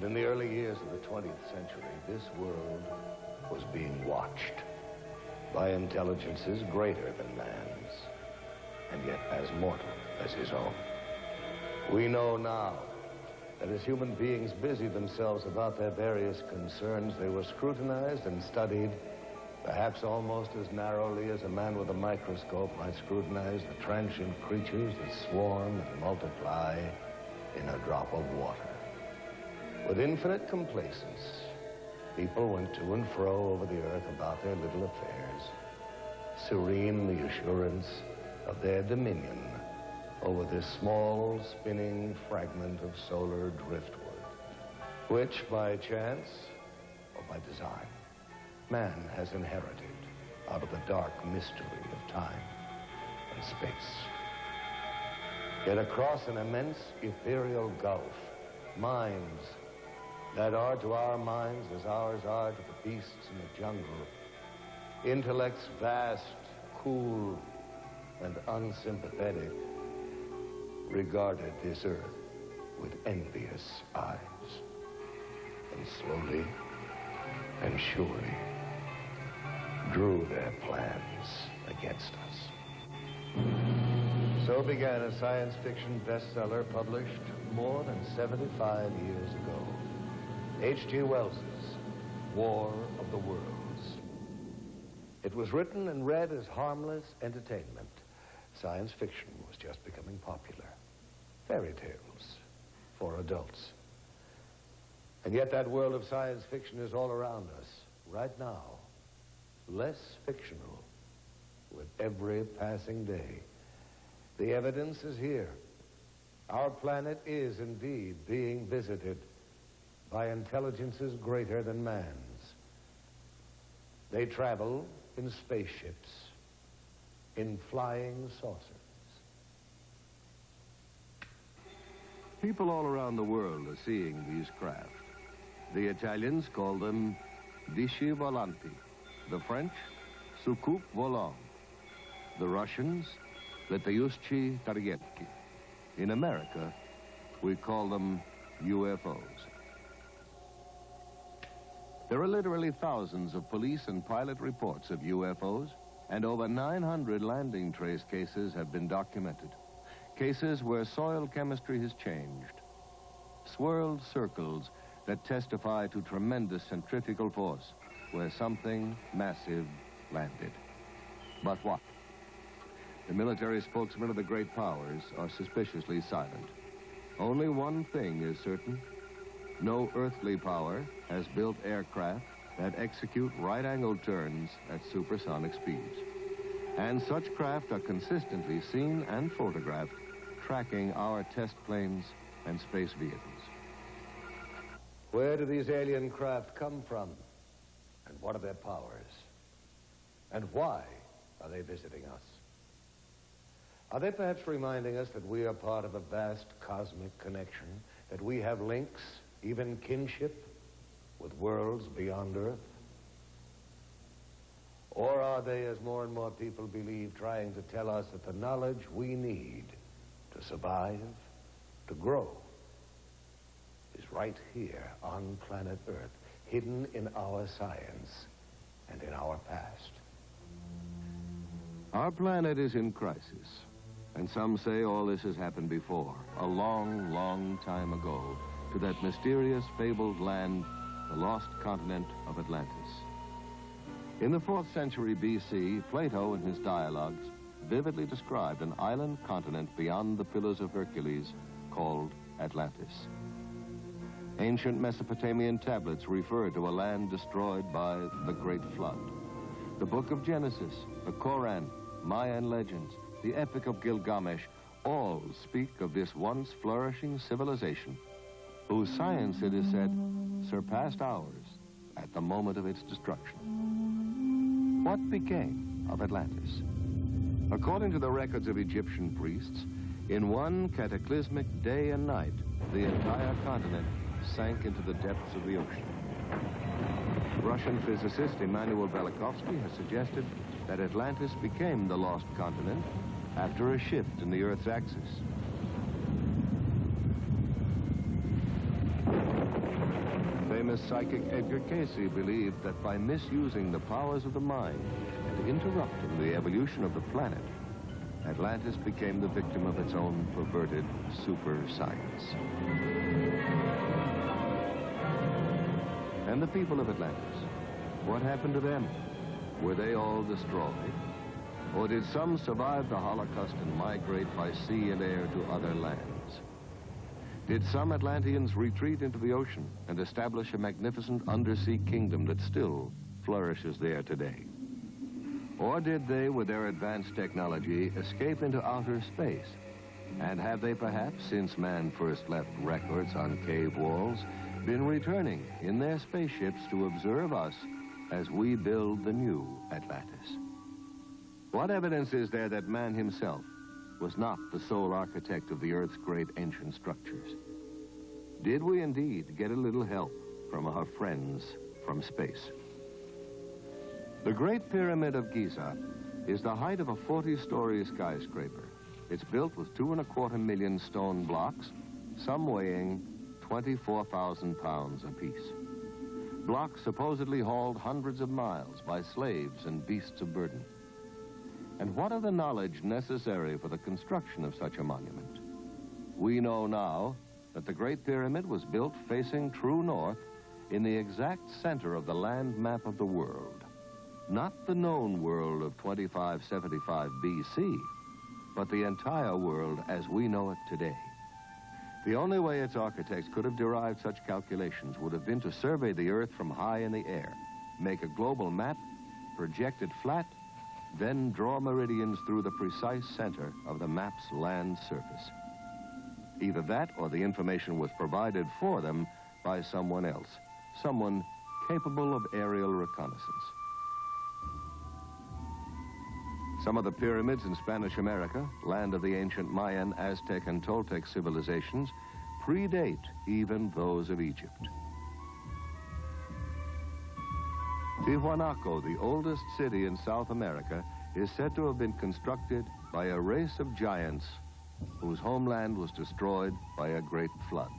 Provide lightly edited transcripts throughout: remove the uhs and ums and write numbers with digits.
But in the early years of the 20th century, this world was being watched by intelligences greater than man's, and yet as mortal as his own. We know now that as human beings busied themselves about their various concerns, they were scrutinized and studied, perhaps almost as narrowly as a man with a microscope might scrutinize the transient creatures that swarm and multiply in a drop of water. With infinite complacence, people went to and fro over the earth about their little affairs, serene in the assurance of their dominion over this small, spinning fragment of solar driftwood, which, by chance or by design, man has inherited out of the dark mystery of time and space. Yet across an immense ethereal gulf, minds that are to our minds as ours are to the beasts in the jungle, intellects vast, cool, and unsympathetic, regarded this earth with envious eyes, and slowly and surely drew their plans against us. So began a science fiction bestseller published more than 75 years ago, H.G. Wells's War of the Worlds. It was written and read as harmless entertainment. Science fiction was just becoming popular. Fairy tales for adults. And yet that world of science fiction is all around us right now, less fictional with every passing day. The evidence is here. Our planet is indeed being visited by intelligences greater than man's. They travel in spaceships, in flying saucers. People all around the world are seeing these craft. The Italians call them disci volanti, the French, soucoupe volant, the Russians, letayuschi targetki. In America, we call them UFOs. There are literally thousands of police and pilot reports of UFOs, and over 900 landing trace cases have been documented. Cases where soil chemistry has changed. Swirled circles that testify to tremendous centrifugal force where something massive landed. But what? The military spokesmen of the great powers are suspiciously silent. Only one thing is certain. No earthly power has built aircraft that execute right-angled turns at supersonic speeds. And such craft are consistently seen and photographed tracking our test planes and space vehicles. Where do these alien craft come from? And what are their powers? And why are they visiting us? Are they perhaps reminding us that we are part of a vast cosmic connection, that we have links, even kinship, with worlds beyond Earth? Or are they, as more and more people believe, trying to tell us that the knowledge we need to survive, to grow, is right here on planet Earth, hidden in our science and in our past? Our planet is in crisis, and some say all this has happened before, a long, long time ago, to that mysterious, fabled land, the lost continent of Atlantis. In the 4th century B.C., Plato, in his dialogues, vividly described an island continent beyond the Pillars of Hercules called Atlantis. Ancient Mesopotamian tablets refer to a land destroyed by the Great Flood. The Book of Genesis, the Koran, Mayan legends, the Epic of Gilgamesh, all speak of this once flourishing civilization, whose science, it is said, surpassed ours at the moment of its destruction. What became of Atlantis? According to the records of Egyptian priests, in one cataclysmic day and night, the entire continent sank into the depths of the ocean. Russian physicist Immanuel Velikovsky has suggested that Atlantis became the lost continent after a shift in the Earth's axis. famous psychic Edgar Cayce believed that by misusing the powers of the mind and interrupting the evolution of the planet, Atlantis became the victim of its own perverted super science. And the people of Atlantis, what happened to them? Were they all destroyed? Or did some survive the Holocaust and migrate by sea and air to other lands? Did some Atlanteans retreat into the ocean and establish a magnificent undersea kingdom that still flourishes there today? Or did they, with their advanced technology, escape into outer space? And have they perhaps, since man first left records on cave walls, been returning in their spaceships to observe us as we build the new Atlantis? What evidence is there that man himself was not the sole architect of the Earth's great ancient structures? Did we indeed get a little help from our friends from space? The Great Pyramid of Giza is the height of a 40-story skyscraper. It's built with 2.25 million stone blocks, some weighing 24,000 pounds apiece. Blocks supposedly hauled hundreds of miles by slaves and beasts of burden. And what are the knowledge necessary for the construction of such a monument? We know now that the Great Pyramid was built facing true north in the exact center of the land map of the world. Not the known world of 2575 BC, but the entire world as we know it today. The only way its architects could have derived such calculations would have been to survey the Earth from high in the air, make a global map, project it flat, then draw meridians through the precise center of the map's land surface. Either that or the information was provided for them by someone else, someone capable of aerial reconnaissance. Some of the pyramids in Spanish America, land of the ancient Mayan, Aztec, and Toltec civilizations, predate even those of Egypt. Tiwanaku, the oldest city in South America, is said to have been constructed by a race of giants whose homeland was destroyed by a great flood.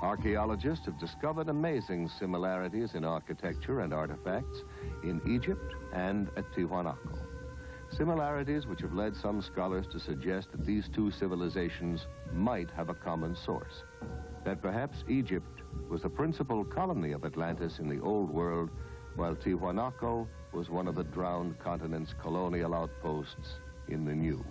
Archaeologists have discovered amazing similarities in architecture and artifacts in Egypt and at Tiwanaku. Similarities which have led some scholars to suggest that these two civilizations might have a common source. That perhaps Egypt was the principal colony of Atlantis in the Old World, while Tiwanaku was one of the drowned continent's colonial outposts in the New.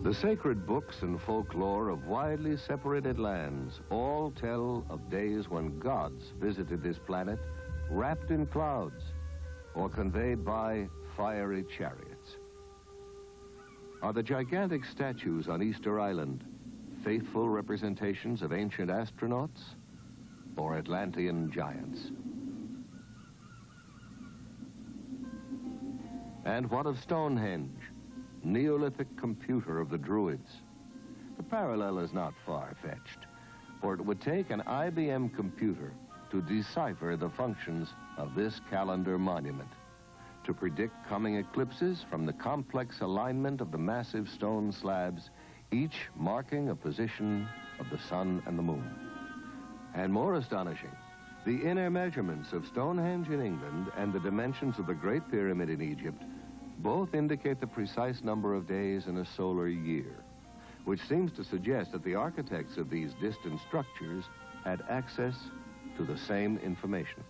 The sacred books and folklore of widely separated lands all tell of days when gods visited this planet wrapped in clouds or conveyed by fiery chariots. Are the gigantic statues on Easter Island faithful representations of ancient astronauts or Atlantean giants? And what of Stonehenge, Neolithic computer of the Druids? The parallel is not far-fetched, for it would take an IBM computer to decipher the functions of this calendar monument, to predict coming eclipses from the complex alignment of the massive stone slabs, each marking a position of the sun and the moon. And more astonishing, the inner measurements of Stonehenge in England and the dimensions of the Great Pyramid in Egypt both indicate the precise number of days in a solar year, which seems to suggest that the architects of these distant structures had access to the same information,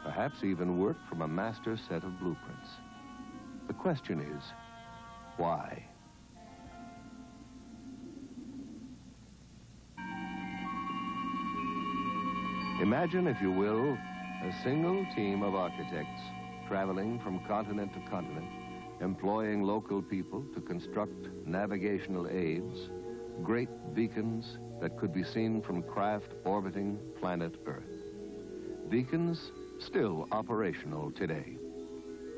perhaps even worked from a master set of blueprints. The question is, why? Imagine, if you will, a single team of architects traveling from continent to continent, employing local people to construct navigational aids, great beacons that could be seen from craft orbiting planet Earth. Beacons still operational today.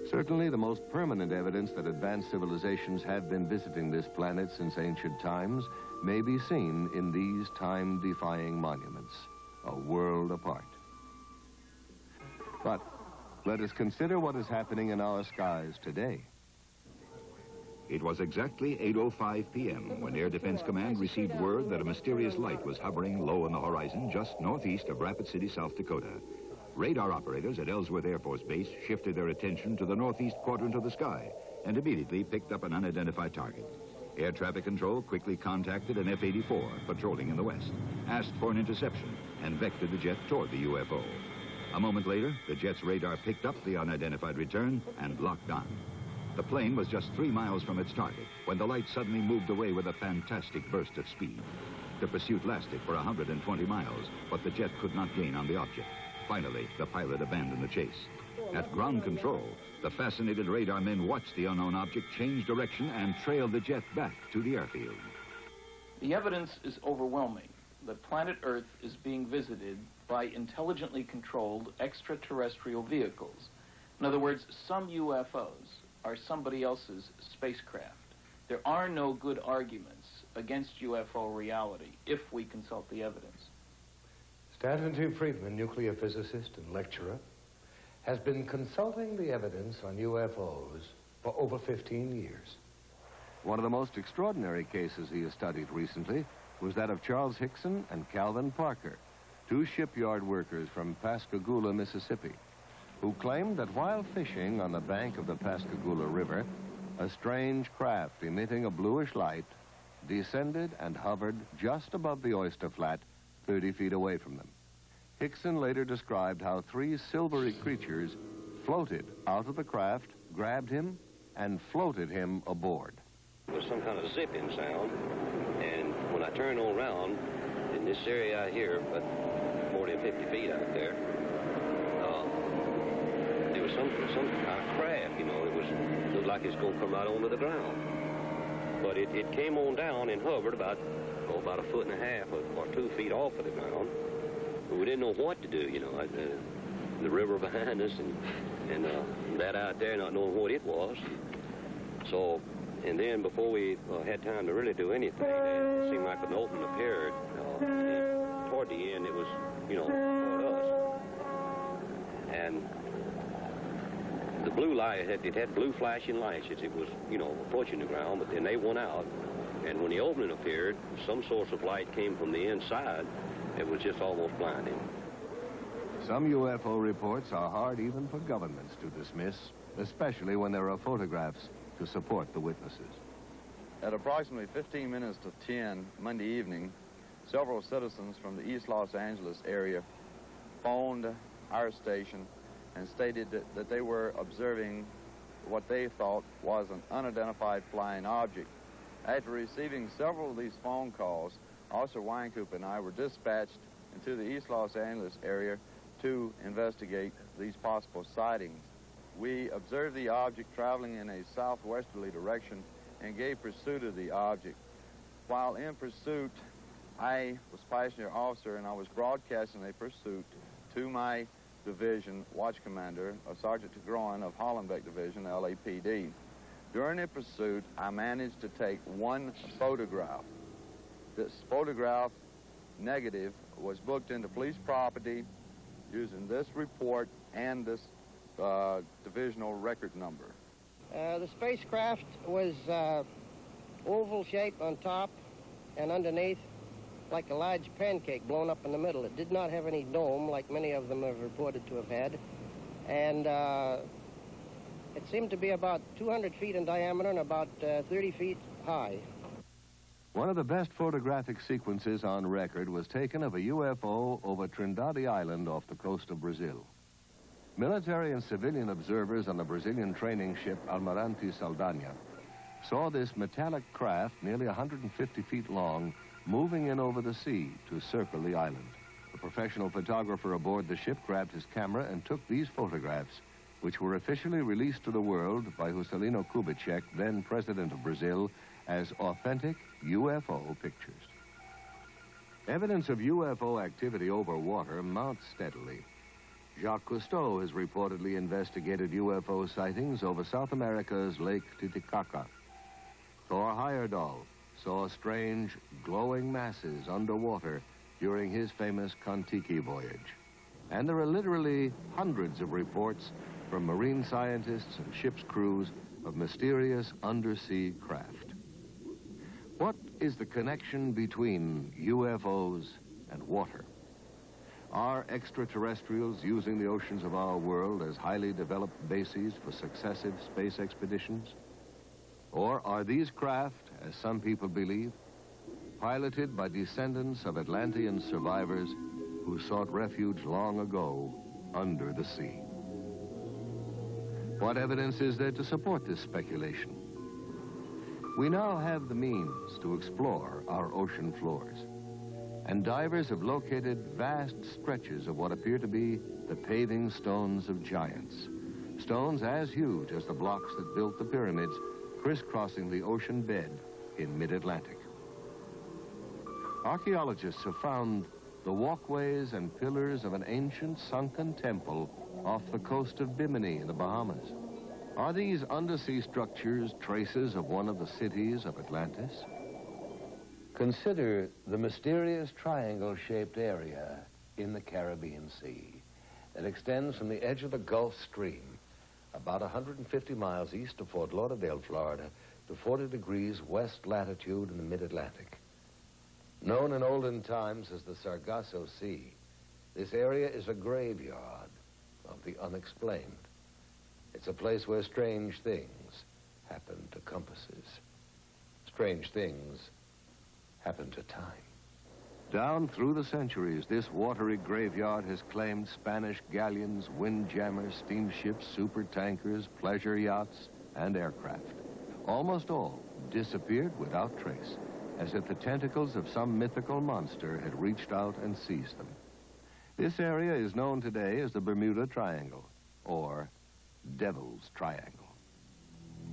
Certainly the most permanent evidence that advanced civilizations have been visiting this planet since ancient times may be seen in these time-defying monuments, a world apart. But Let us consider what is happening in our skies today. It was exactly 8:05 p.m. when Air Defense Command received word that a mysterious light was hovering low on the horizon just northeast of Rapid City, South Dakota. Radar operators at Ellsworth Air Force Base shifted their attention to the northeast quadrant of the sky and immediately picked up an unidentified target. Air Traffic Control quickly contacted an F-84 patrolling in the west, asked for an interception, and vectored the jet toward the UFO. A moment later, the jet's radar picked up the unidentified return and locked on. The plane was just 3 miles from its target when the light suddenly moved away with a fantastic burst of speed. The pursuit lasted for 120 miles, but the jet could not gain on the object. Finally, the pilot abandoned the chase. At ground control, the fascinated radar men watched the unknown object change direction and trailed the jet back to the airfield. The evidence is overwhelming that planet Earth is being visited by intelligently controlled extraterrestrial vehicles. In other words, some UFOs are somebody else's spacecraft. There are no good arguments against UFO reality if we consult the evidence. Stanton T. Friedman, nuclear physicist and lecturer, has been consulting the evidence on UFOs for over 15 years. One of the most extraordinary cases he has studied recently was that of Charles Hickson and Calvin Parker, two shipyard workers from Pascagoula, Mississippi, who claimed that while fishing on the bank of the Pascagoula River, a strange craft emitting a bluish light descended and hovered just above the oyster flat 30 feet away from them. Hickson later described how 3 silvery creatures floated out of the craft, grabbed him, and floated him aboard. There was some kind of zipping sound, and when I turned around in this area out here, about 40 or 50 feet out there, there was some kind of craft, you know. It looked like it's going to come right onto the ground. But it came on down and hovered about a foot and a half or 2 feet off of the ground. But we didn't know what to do, you know. The river behind us and that out there, not knowing what it was. So, and then before we had time to really do anything, it seemed like an opening appeared. Toward the end, it was, you know, toward us. And the blue light, it had blue flashing lights as it was, you know, approaching the ground, but then they went out. And when the opening appeared, some source of light came from the inside. It was just almost blinding. Some UFO reports are hard even for governments to dismiss, especially when there are photographs to support the witnesses. At approximately 15 minutes to 10 Monday evening, several citizens from the East Los Angeles area phoned our station and stated that they were observing what they thought was an unidentified flying object. After receiving several of these phone calls, Officer Weinkoop and I were dispatched into the East Los Angeles area to investigate these possible sightings. We observed the object traveling in a southwesterly direction and gave pursuit of the object. While in pursuit, I was passenger officer and I was broadcasting a pursuit to my division watch commander, Sergeant Tigroin of Hollenbeck Division, LAPD. During the pursuit, I managed to take one photograph. This photograph negative was booked into police property using this report and this divisional record number. The spacecraft was oval shape on top and underneath, like a large pancake blown up in the middle. It did not have any dome like many of them have reported to have had. And it seemed to be about 200 feet in diameter and about 30 feet high. One of the best photographic sequences on record was taken of a UFO over Trindade Island off the coast of Brazil. Military and civilian observers on the Brazilian training ship Almirante Saldanha saw this metallic craft nearly 150 feet long moving in over the sea to circle the island. The professional photographer aboard the ship grabbed his camera and took these photographs, which were officially released to the world by Juscelino Kubitschek, then president of Brazil, as authentic UFO pictures. Evidence of UFO activity over water mounts steadily. Jacques Cousteau has reportedly investigated UFO sightings over South America's Lake Titicaca. Thor Heyerdahl saw strange, glowing masses underwater during his famous Kon-Tiki voyage. And there are literally hundreds of reports from marine scientists and ship's crews of mysterious undersea craft. What is the connection between UFOs and water? Are extraterrestrials using the oceans of our world as highly developed bases for successive space expeditions? Or are these craft, as some people believe, piloted by descendants of Atlantean survivors who sought refuge long ago under the sea? What evidence is there to support this speculation? We now have the means to explore our ocean floors, and divers have located vast stretches of what appear to be the paving stones of giants, stones as huge as the blocks that built the pyramids, crisscrossing the ocean bed in mid-Atlantic. Archaeologists have found the walkways and pillars of an ancient sunken temple off the coast of Bimini in the Bahamas. Are these undersea structures traces of one of the cities of Atlantis? Consider the mysterious triangle-shaped area in the Caribbean Sea that extends from the edge of the Gulf Stream about 150 miles east of Fort Lauderdale, Florida, to 40 degrees west latitude in the mid-Atlantic. Known in olden times as the Sargasso Sea, this area is a graveyard of the unexplained. It's a place where strange things happen to compasses. Strange things happen to time. Down through the centuries, this watery graveyard has claimed Spanish galleons, windjammers, steamships, supertankers, pleasure yachts, and aircraft. Almost all disappeared without trace, as if the tentacles of some mythical monster had reached out and seized them. This area is known today as the Bermuda Triangle, or Devil's Triangle.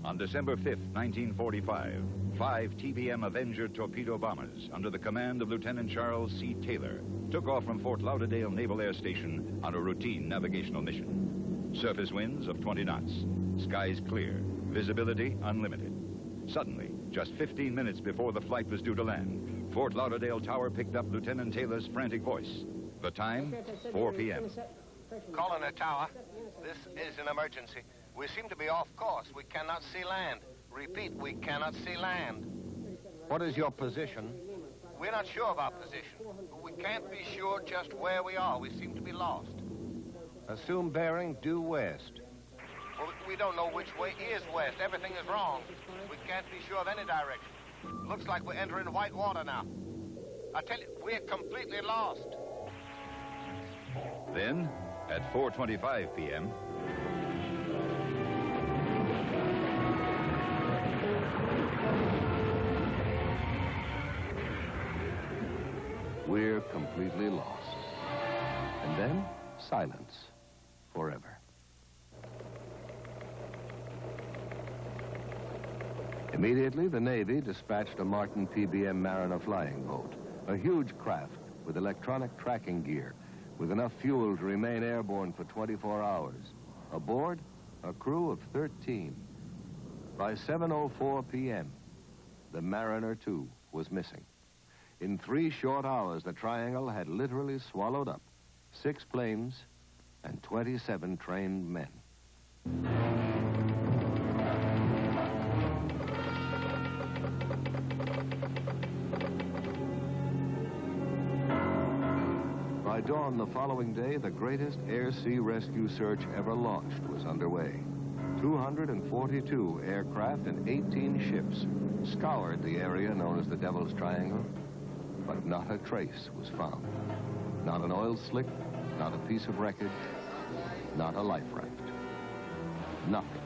On December 5th, 1945, 5 TBM Avenger torpedo bombers under the command of Lieutenant Charles C. Taylor took off from Fort Lauderdale Naval Air Station on a routine navigational mission. Surface winds of 20 knots, skies clear, visibility unlimited. Suddenly, just 15 minutes before the flight was due to land, Fort Lauderdale Tower picked up Lieutenant Taylor's frantic voice. The time, 4 p.m. Calling the tower. This is an emergency. We seem to be off course. We cannot see land. Repeat, we cannot see land. What is your position? We're not sure of our position. We can't be sure just where we are. We seem to be lost. Assume bearing due west. Well, we don't know which way is west. Everything is wrong. We can't be sure of any direction. Looks like we're entering white water now. I tell you, we're completely lost. Then, at 4:25 p.m., we're completely lost. And then, silence forever. Immediately, the Navy dispatched a Martin PBM Mariner flying boat, a huge craft with electronic tracking gear, with enough fuel to remain airborne for 24 hours. Aboard, a crew of 13. By 7:04 p.m., the Mariner 2 was missing. In 3 short hours, the Triangle had literally swallowed up 6 planes and 27 trained men. By dawn the following day, the greatest air-sea rescue search ever launched was underway. 242 aircraft and 18 ships scoured the area known as the Devil's Triangle, but not a trace was found. Not an oil slick, not a piece of wreckage, not a life raft. Nothing.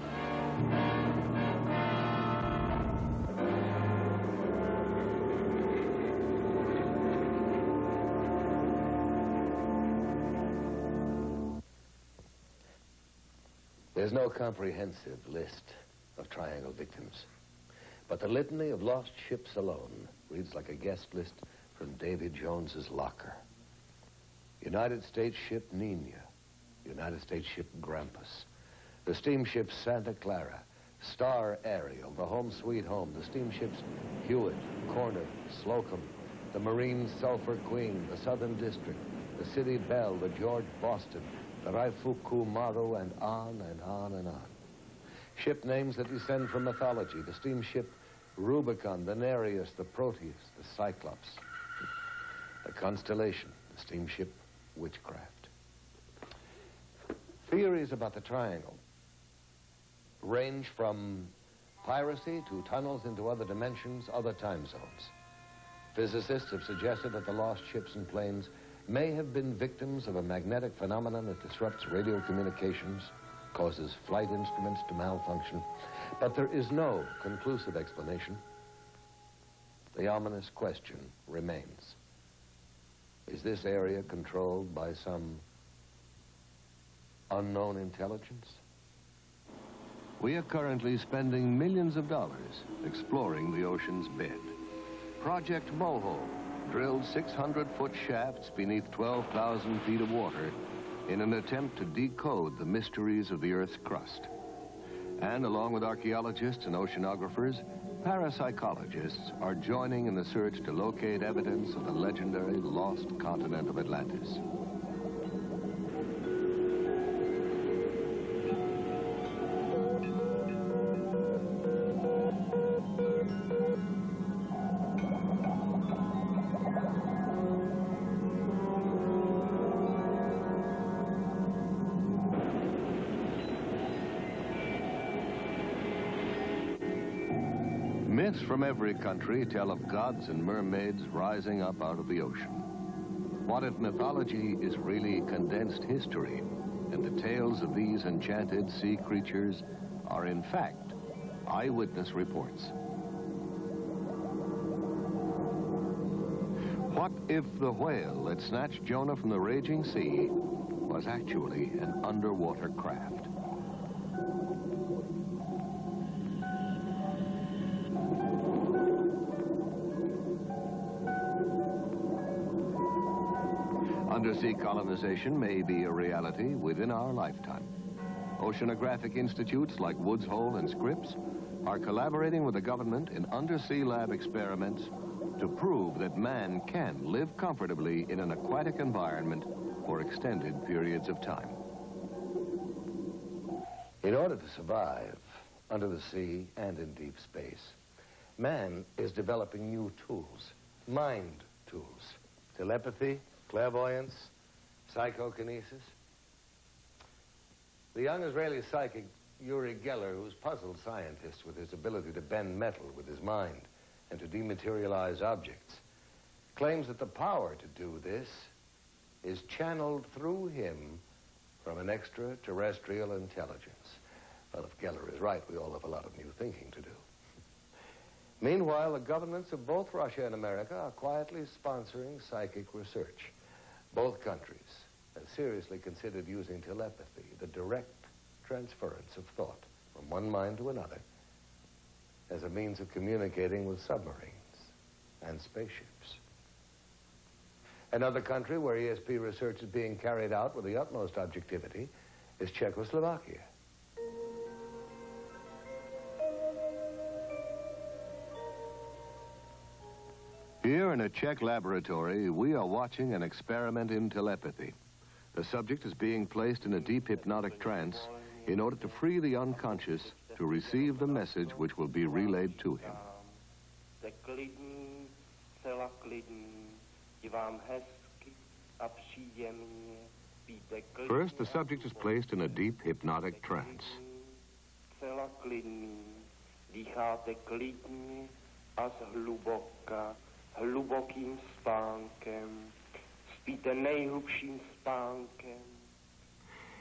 There's no comprehensive list of Triangle victims, but the litany of lost ships alone reads like a guest list from Davy Jones's locker. United States ship Nina, United States ship Grampus, the steamship Santa Clara, Star Ariel, the Home Sweet Home, the steamships Hewitt, Corner, Slocum, the Marine Sulphur Queen, the Southern District, the City Belle, the George Boston, the Raifuku Maru, and on and on and on. Ship names that descend from mythology, the steamship Rubicon, the Nereus, the Proteus, the Cyclops, the Constellation, the steamship Witchcraft. Theories about the triangle range from piracy to tunnels into other dimensions, other time zones. Physicists have suggested that the lost ships and planes may have been victims of a magnetic phenomenon that disrupts radio communications, causes flight instruments to malfunction, but there is no conclusive explanation. The ominous question remains. Is this area controlled by some unknown intelligence? We are currently spending millions of dollars exploring the ocean's bed. Project Moho drilled 600-foot shafts beneath 12,000 feet of water in an attempt to decode the mysteries of the Earth's crust. And along with archaeologists and oceanographers, parapsychologists are joining in the search to locate evidence of the legendary lost continent of Atlantis. Myths from every country tell of gods and mermaids rising up out of the ocean. What if mythology is really condensed history, and the tales of these enchanted sea creatures are in fact eyewitness reports? What if the whale that snatched Jonah from the raging sea was actually an underwater craft? Undersea colonization may be a reality within our lifetime. Oceanographic institutes like Woods Hole and Scripps are collaborating with the government in undersea lab experiments to prove that man can live comfortably in an aquatic environment for extended periods of time. In order to survive under the sea and in deep space, man is developing new tools, mind tools, telepathy, clairvoyance, psychokinesis. The young Israeli psychic Uri Geller, who's puzzled scientists with his ability to bend metal with his mind and to dematerialize objects, claims that the power to do this is channeled through him from an extraterrestrial intelligence. Well, if Geller is right, we all have a lot of new thinking to do. Meanwhile, the governments of both Russia and America are quietly sponsoring psychic research. Both countries have seriously considered using telepathy, the direct transference of thought from one mind to another, as a means of communicating with submarines and spaceships. Another country where ESP research is being carried out with the utmost objectivity is Czechoslovakia. Here in a Czech laboratory, we are watching an experiment in telepathy. The subject is being placed in a deep hypnotic trance in order to free the unconscious to receive the message which will be relayed to him. First, the subject is placed in a deep hypnotic trance. Hlubokým spánkem, spíte nejhlubším spánkem.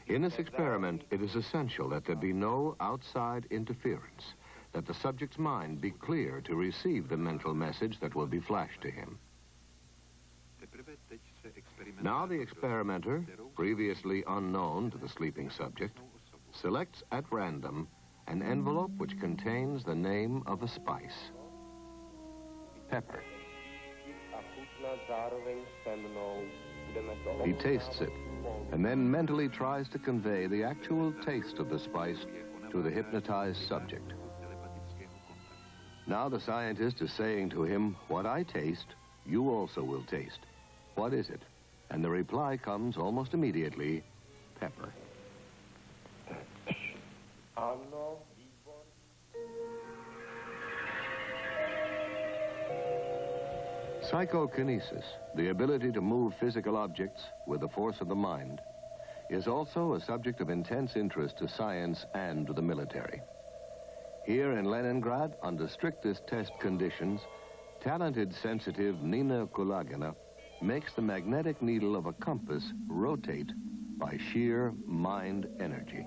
In this experiment, it is essential that there be no outside interference, that the subject's mind be clear to receive the mental message that will be flashed to him. Now the experimenter, previously unknown to the sleeping subject, selects at random an envelope which contains the name of a spice. Pepper. He tastes it, and then mentally tries to convey the actual taste of the spice to the hypnotized subject. Now the scientist is saying to him, "What I taste, you also will taste. What is it?" And the reply comes almost immediately, pepper. Psychokinesis, the ability to move physical objects with the force of the mind, is also a subject of intense interest to science and to the military. Here in Leningrad, under strictest test conditions, talented, sensitive Nina Kulagina makes the magnetic needle of a compass rotate by sheer mind energy.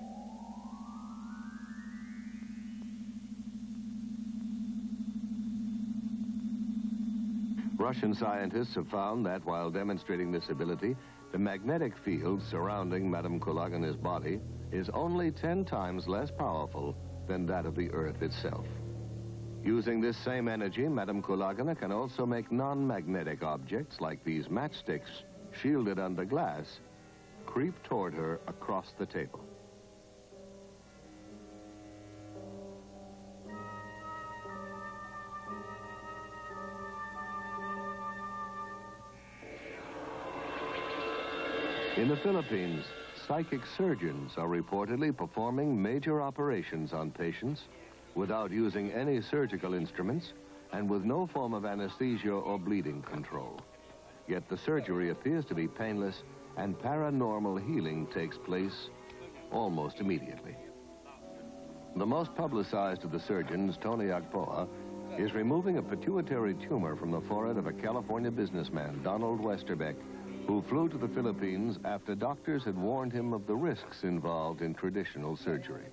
Russian scientists have found that while demonstrating this ability, the magnetic field surrounding Madame Kulagina's body is only 10 times less powerful than that of the Earth itself. Using this same energy, Madame Kulagina can also make non-magnetic objects like these matchsticks, shielded under glass, creep toward her across the table. In the Philippines, psychic surgeons are reportedly performing major operations on patients without using any surgical instruments and with no form of anesthesia or bleeding control. Yet the surgery appears to be painless and paranormal healing takes place almost immediately. The most publicized of the surgeons, Tony Agpoa, is removing a pituitary tumor from the forehead of a California businessman, Donald Westerbeck, who flew to the Philippines after doctors had warned him of the risks involved in traditional surgery.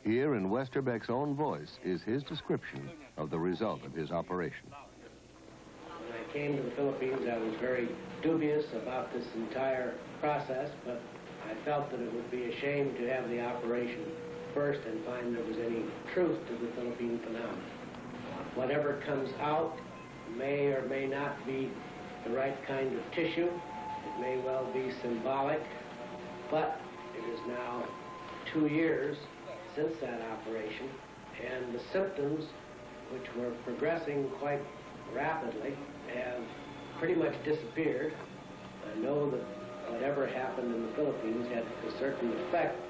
Here, in Westerbeck's own voice, is his description of the result of his operation. When I came to the Philippines, I was very dubious about this entire process, but I felt that it would be a shame to have the operation first and find there was any truth to the Philippine phenomenon. Whatever comes out may or may not be the right kind of tissue. It may well be symbolic, but it is now 2 years since that operation, and the symptoms, which were progressing quite rapidly, have pretty much disappeared. I know that whatever happened in the Philippines had a certain effect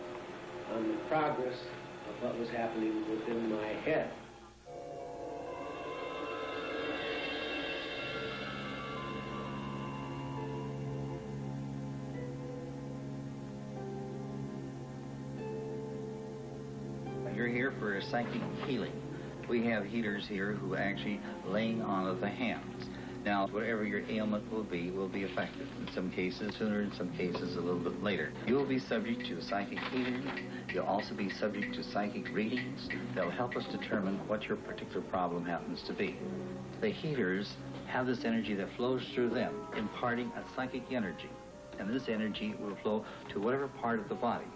on the progress of what was happening within my head. You're here for a psychic healing. We have healers here who actually laying on of the hands. Now, whatever your ailment will be effective. In some cases sooner, in some cases a little bit later. You will be subject to psychic healing. You'll also be subject to psychic readings. They'll help us determine what your particular problem happens to be. The healers have this energy that flows through them, imparting a psychic energy. And this energy will flow to whatever part of the body.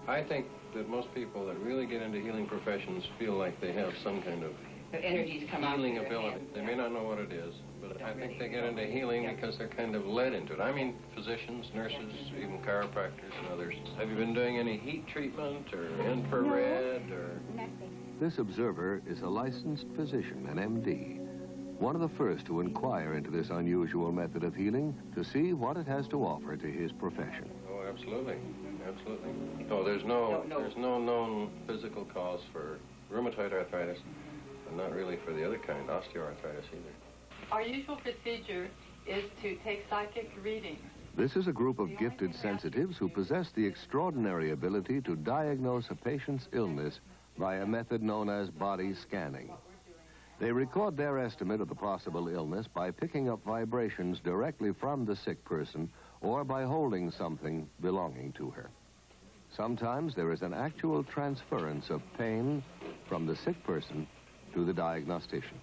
I think that most people that really get into healing professions feel like they have some kind of healing ability. They may not know what it is, but I think they get into healing because they're kind of led into it. I mean, physicians, nurses, even chiropractors and others. Have you been doing any heat treatment or infrared or... This observer is a licensed physician, an MD, one of the first to inquire into this unusual method of healing to see what it has to offer to his profession. Oh, absolutely. Absolutely. No, there's no known physical cause for rheumatoid arthritis, and not really for the other kind, osteoarthritis either. Our usual procedure is to take psychic readings. This is a group of gifted sensitives who possess the extraordinary ability to diagnose a patient's illness by a method known as body scanning. They record their estimate of the possible illness by picking up vibrations directly from the sick person or by holding something belonging to her. Sometimes there is an actual transference of pain from the sick person to the diagnostician.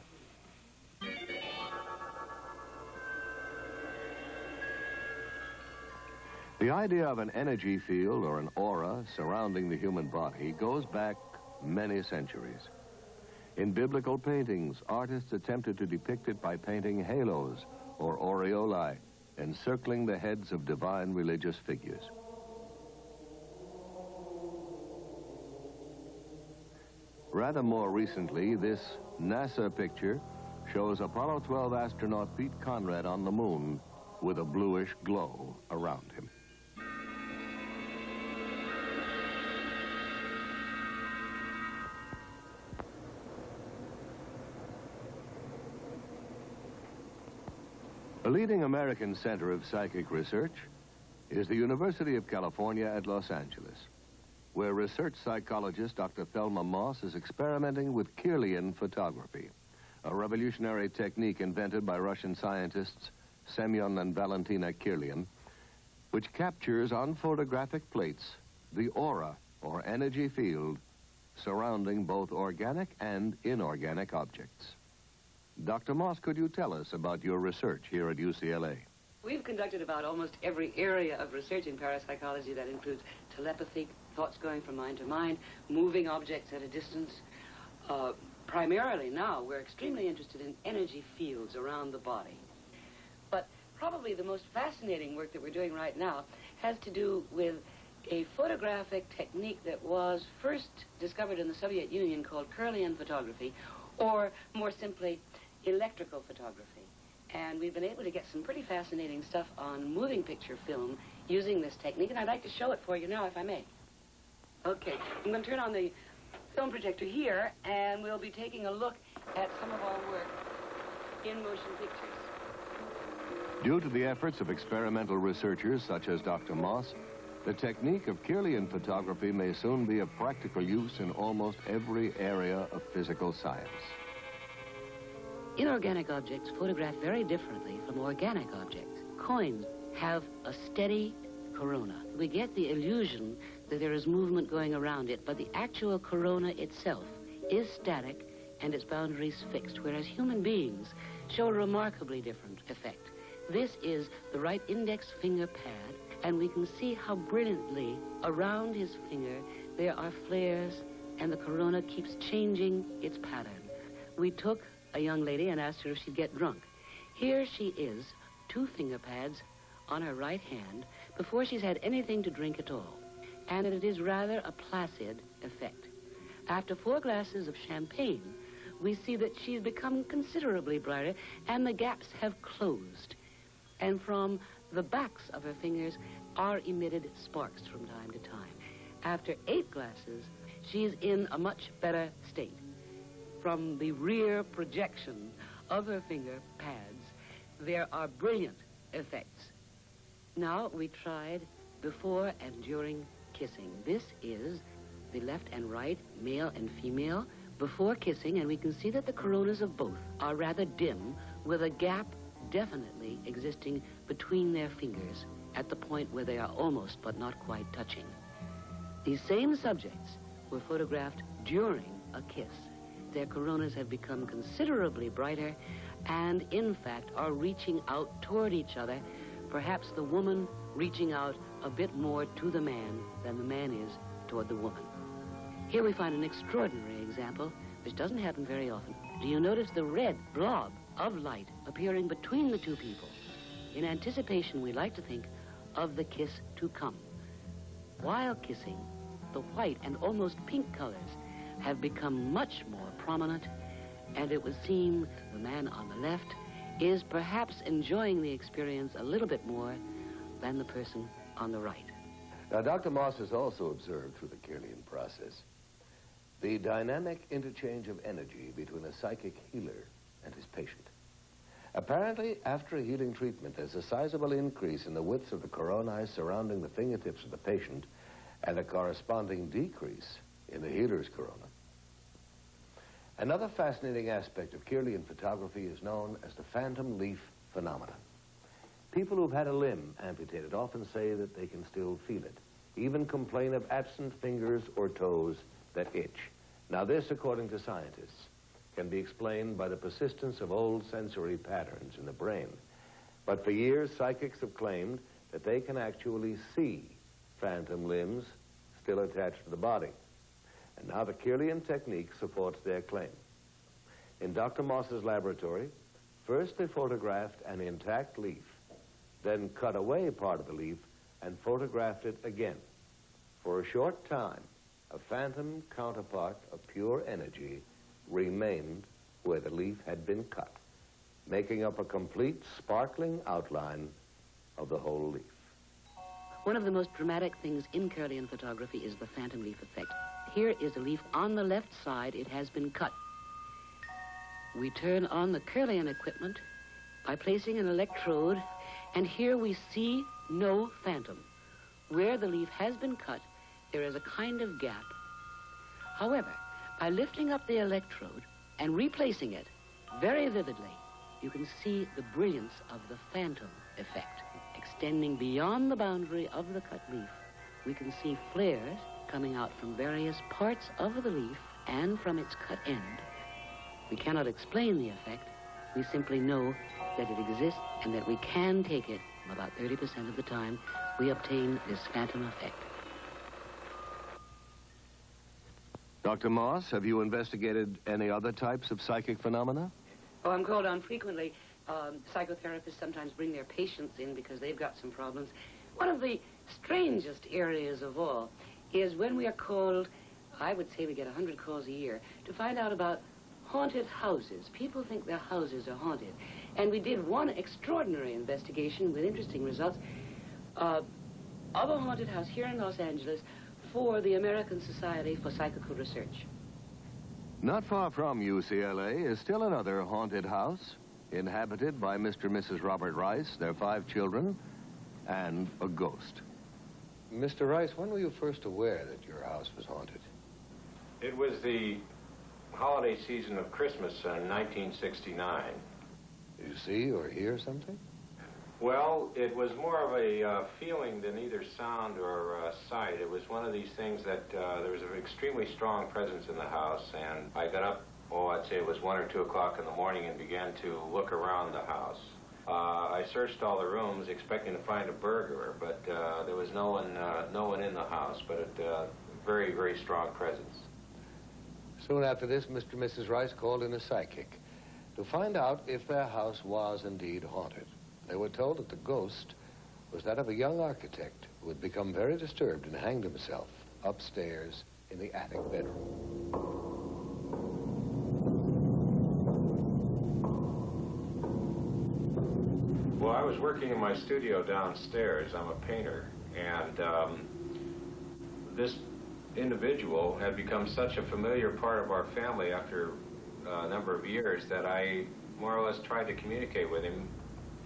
The idea of an energy field or an aura surrounding the human body goes back many centuries. In biblical paintings, artists attempted to depict it by painting halos or aureolae encircling the heads of divine religious figures. Rather more recently, this NASA picture shows Apollo 12 astronaut Pete Conrad on the moon with a bluish glow around him. leading American center of psychic research is the University of California at Los Angeles, where research psychologist Dr. Thelma Moss is experimenting with Kirlian photography, a revolutionary technique invented by Russian scientists Semyon and Valentina Kirlian, which captures on photographic plates the aura or energy field surrounding both organic and inorganic objects. Dr. Moss, could you tell us about your research here at UCLA? We've conducted about almost every area of research in parapsychology. That includes telepathy, thoughts going from mind to mind, moving objects at a distance. Primarily now, we're extremely interested in energy fields around the body. But probably the most fascinating work that we're doing right now has to do with a photographic technique that was first discovered in the Soviet Union called Kirlian photography, or more simply, electrical photography. And we've been able to get some pretty fascinating stuff on moving picture film using this technique, and I'd like to show it for you now, if I may. Okay, I'm going to turn on the film projector here, and we'll be taking a look at some of our work in motion pictures. Due to the efforts of experimental researchers such as Dr. Moss, the technique of Kirlian photography may soon be of practical use in almost every area of physical science. Inorganic objects photograph very differently from organic objects. Coins have a steady corona. We get the illusion that there is movement going around it, but the actual corona itself is static and its boundaries fixed, whereas human beings show a remarkably different effect. This is the right index finger pad, and we can see how brilliantly around his finger there are flares, and the corona keeps changing its pattern. We took a young lady and asked her if she'd get drunk. Here she is, 2 finger pads on her right hand, before she's had anything to drink at all. And it is rather a placid effect. After 4 glasses of champagne, we see that she's become considerably brighter, and the gaps have closed. And from the backs of her fingers are emitted sparks from time to time. After 8 glasses, she's in a much better state. From the rear projection of her finger pads, there are brilliant effects. Now we tried before and during kissing. This is the left and right, male and female, before kissing, and we can see that the coronas of both are rather dim, with a gap definitely existing between their fingers at the point where they are almost but not quite touching. These same subjects were photographed during a kiss. Their coronas have become considerably brighter and, in fact, are reaching out toward each other, perhaps the woman reaching out a bit more to the man than the man is toward the woman. Here we find an extraordinary example, which doesn't happen very often. Do you notice the red blob of light appearing between the 2 people? In anticipation, we like to think of the kiss to come. While kissing, the white and almost pink colors have become much more prominent, and it would seem the man on the left is perhaps enjoying the experience a little bit more than the person on the right. Now, Dr. Moss has also observed through the Kirlian process the dynamic interchange of energy between a psychic healer and his patient. Apparently, after a healing treatment, there's a sizable increase in the width of the coronae surrounding the fingertips of the patient and a corresponding decrease in the healer's corona. Another fascinating aspect of Kirlian photography is known as the phantom leaf phenomenon. People who've had a limb amputated often say that they can still feel it, even complain of absent fingers or toes that itch. Now this, according to scientists, can be explained by the persistence of old sensory patterns in the brain. But for years, psychics have claimed that they can actually see phantom limbs still attached to the body. And now the Kirlian technique supports their claim. In Dr. Moss's laboratory, first they photographed an intact leaf, then cut away part of the leaf and photographed it again. For a short time, a phantom counterpart of pure energy remained where the leaf had been cut, making up a complete sparkling outline of the whole leaf. One of the most dramatic things in Kirlian photography is the phantom leaf effect. Here is a leaf on the left side. It has been cut. We turn on the Kirlian equipment, by placing an electrode, and here we see no phantom. Where the leaf has been cut, there is a kind of gap. However, by lifting up the electrode and replacing it very vividly, you can see the brilliance of the phantom effect. Extending beyond the boundary of the cut leaf, we can see flares coming out from various parts of the leaf and from its cut end. We cannot explain the effect. We simply know that it exists and that we can take it. About 30% of the time, we obtain this phantom effect. Dr. Moss, have you investigated any other types of psychic phenomena? Oh, I'm called on frequently. Psychotherapists sometimes bring their patients in because they've got some problems. One of the strangest areas of all is when we are called, I would say we get 100 calls a year, to find out about haunted houses. People think their houses are haunted. And we did one extraordinary investigation with interesting results of a haunted house here in Los Angeles for the American Society for Psychical Research. Not far from UCLA is still another haunted house, inhabited by Mr. and Mrs. Robert Rice, their 5 children, and a ghost. Mr. Rice, when were you first aware that your house was haunted? It was the holiday season of Christmas in 1969. Did you see or hear something? Well, it was more of a feeling than either sound or sight. It was one of these things that there was an extremely strong presence in the house, and I got up, I'd say it was 1 or 2 o'clock in the morning, and began to look around the house. I searched all the rooms expecting to find a burglar, but there was no one in the house, but a very, very strong presence. Soon after this, Mr. and Mrs. Rice called in a psychic to find out if their house was indeed haunted. They were told that the ghost was that of a young architect who had become very disturbed and hanged himself upstairs in the attic bedroom. Well, I was working in my studio downstairs. I'm a painter, and this individual had become such a familiar part of our family after a number of years that I more or less tried to communicate with him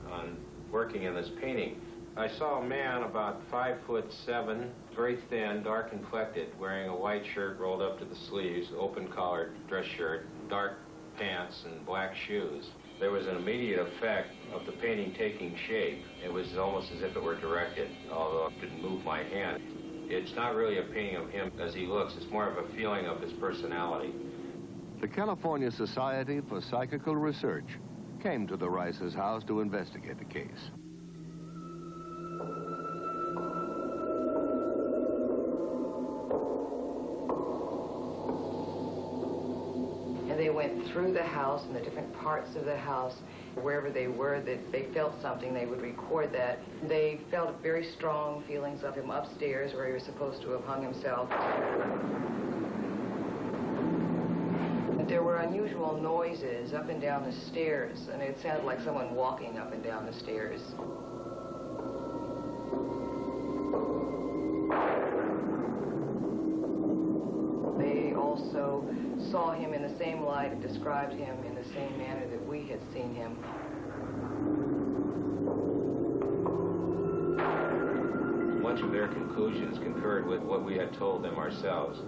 on working in this painting. I saw a man about 5'7", very thin, dark complected, wearing a white shirt rolled up to the sleeves, open collared dress shirt, dark pants, and black shoes. There was an immediate effect of the painting taking shape. It was almost as if it were directed, although it didn't move my hand. It's not really a painting of him as he looks. It's more of a feeling of his personality. The California Society for Psychical Research came to the Rice's house to investigate the case. And they went through the house and the different parts of the house. Wherever they were, that they felt something, they would record that. They felt very strong feelings of him upstairs where he was supposed to have hung himself. There were unusual noises up and down the stairs, and it sounded like someone walking up and down the stairs. They also saw him in the same light and described him in the same manner that we had seen him. Much of their conclusions concurred with what we had told them ourselves.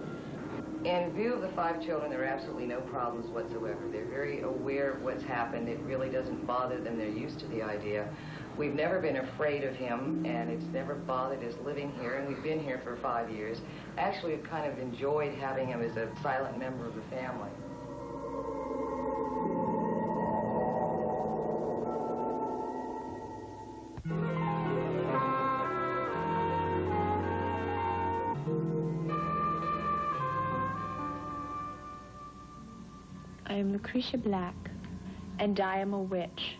In view of the 5 children, there are absolutely no problems whatsoever. They're very aware of what's happened. It really doesn't bother them. They're used to the idea. We've never been afraid of him, and it's never bothered us living here, and we've been here for 5 years. Actually, we've kind of enjoyed having him as a silent member of the family. I am Lucretia Black, and I am a witch.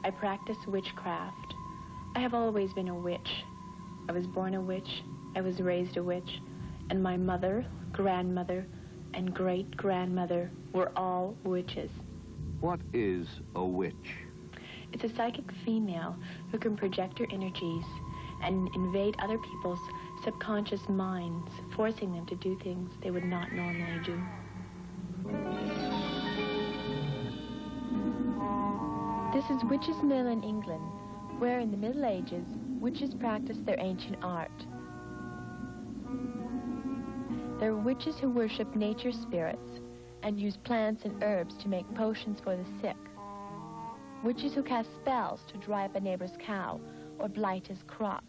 I practice witchcraft. I have always been a witch. I was born a witch, I was raised a witch, and my mother, grandmother, and great-grandmother were all witches. What is a witch? It's a psychic female who can project her energies and invade other people's subconscious minds, forcing them to do things they would not normally do. This is Witches' Mill in England, where in the Middle Ages, witches practiced their ancient art. There were witches who worshipped nature spirits and used plants and herbs to make potions for the sick. Witches who cast spells to dry up a neighbor's cow or blight his crop.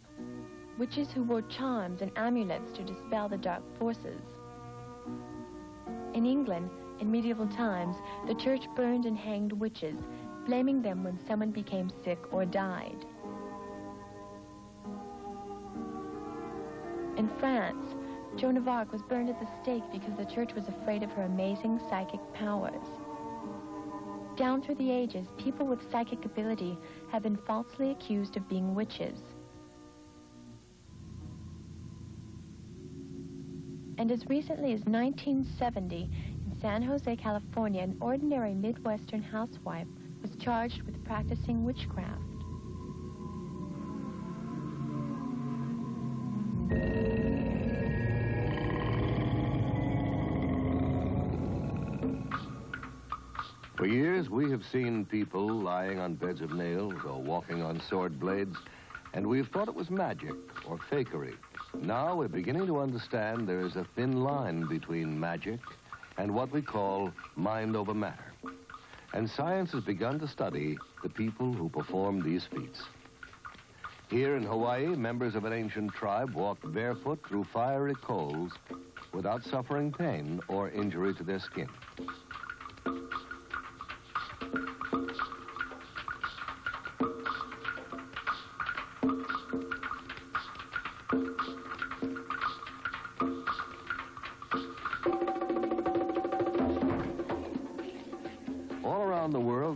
Witches who wore charms and amulets to dispel the dark forces. In England, in medieval times, the church burned and hanged witches, blaming them when someone became sick or died. In France, Joan of Arc was burned at the stake because the church was afraid of her amazing psychic powers. Down through the ages, people with psychic ability have been falsely accused of being witches. And as recently as 1970, in San Jose, California, an ordinary Midwestern housewife was charged with practicing witchcraft. For years, we have seen people lying on beds of nails or walking on sword blades, and we've thought it was magic or fakery. Now we're beginning to understand there is a thin line between magic and what we call mind over matter. And science has begun to study the people who perform these feats. Here in Hawaii, members of an ancient tribe walked barefoot through fiery coals without suffering pain or injury to their skin.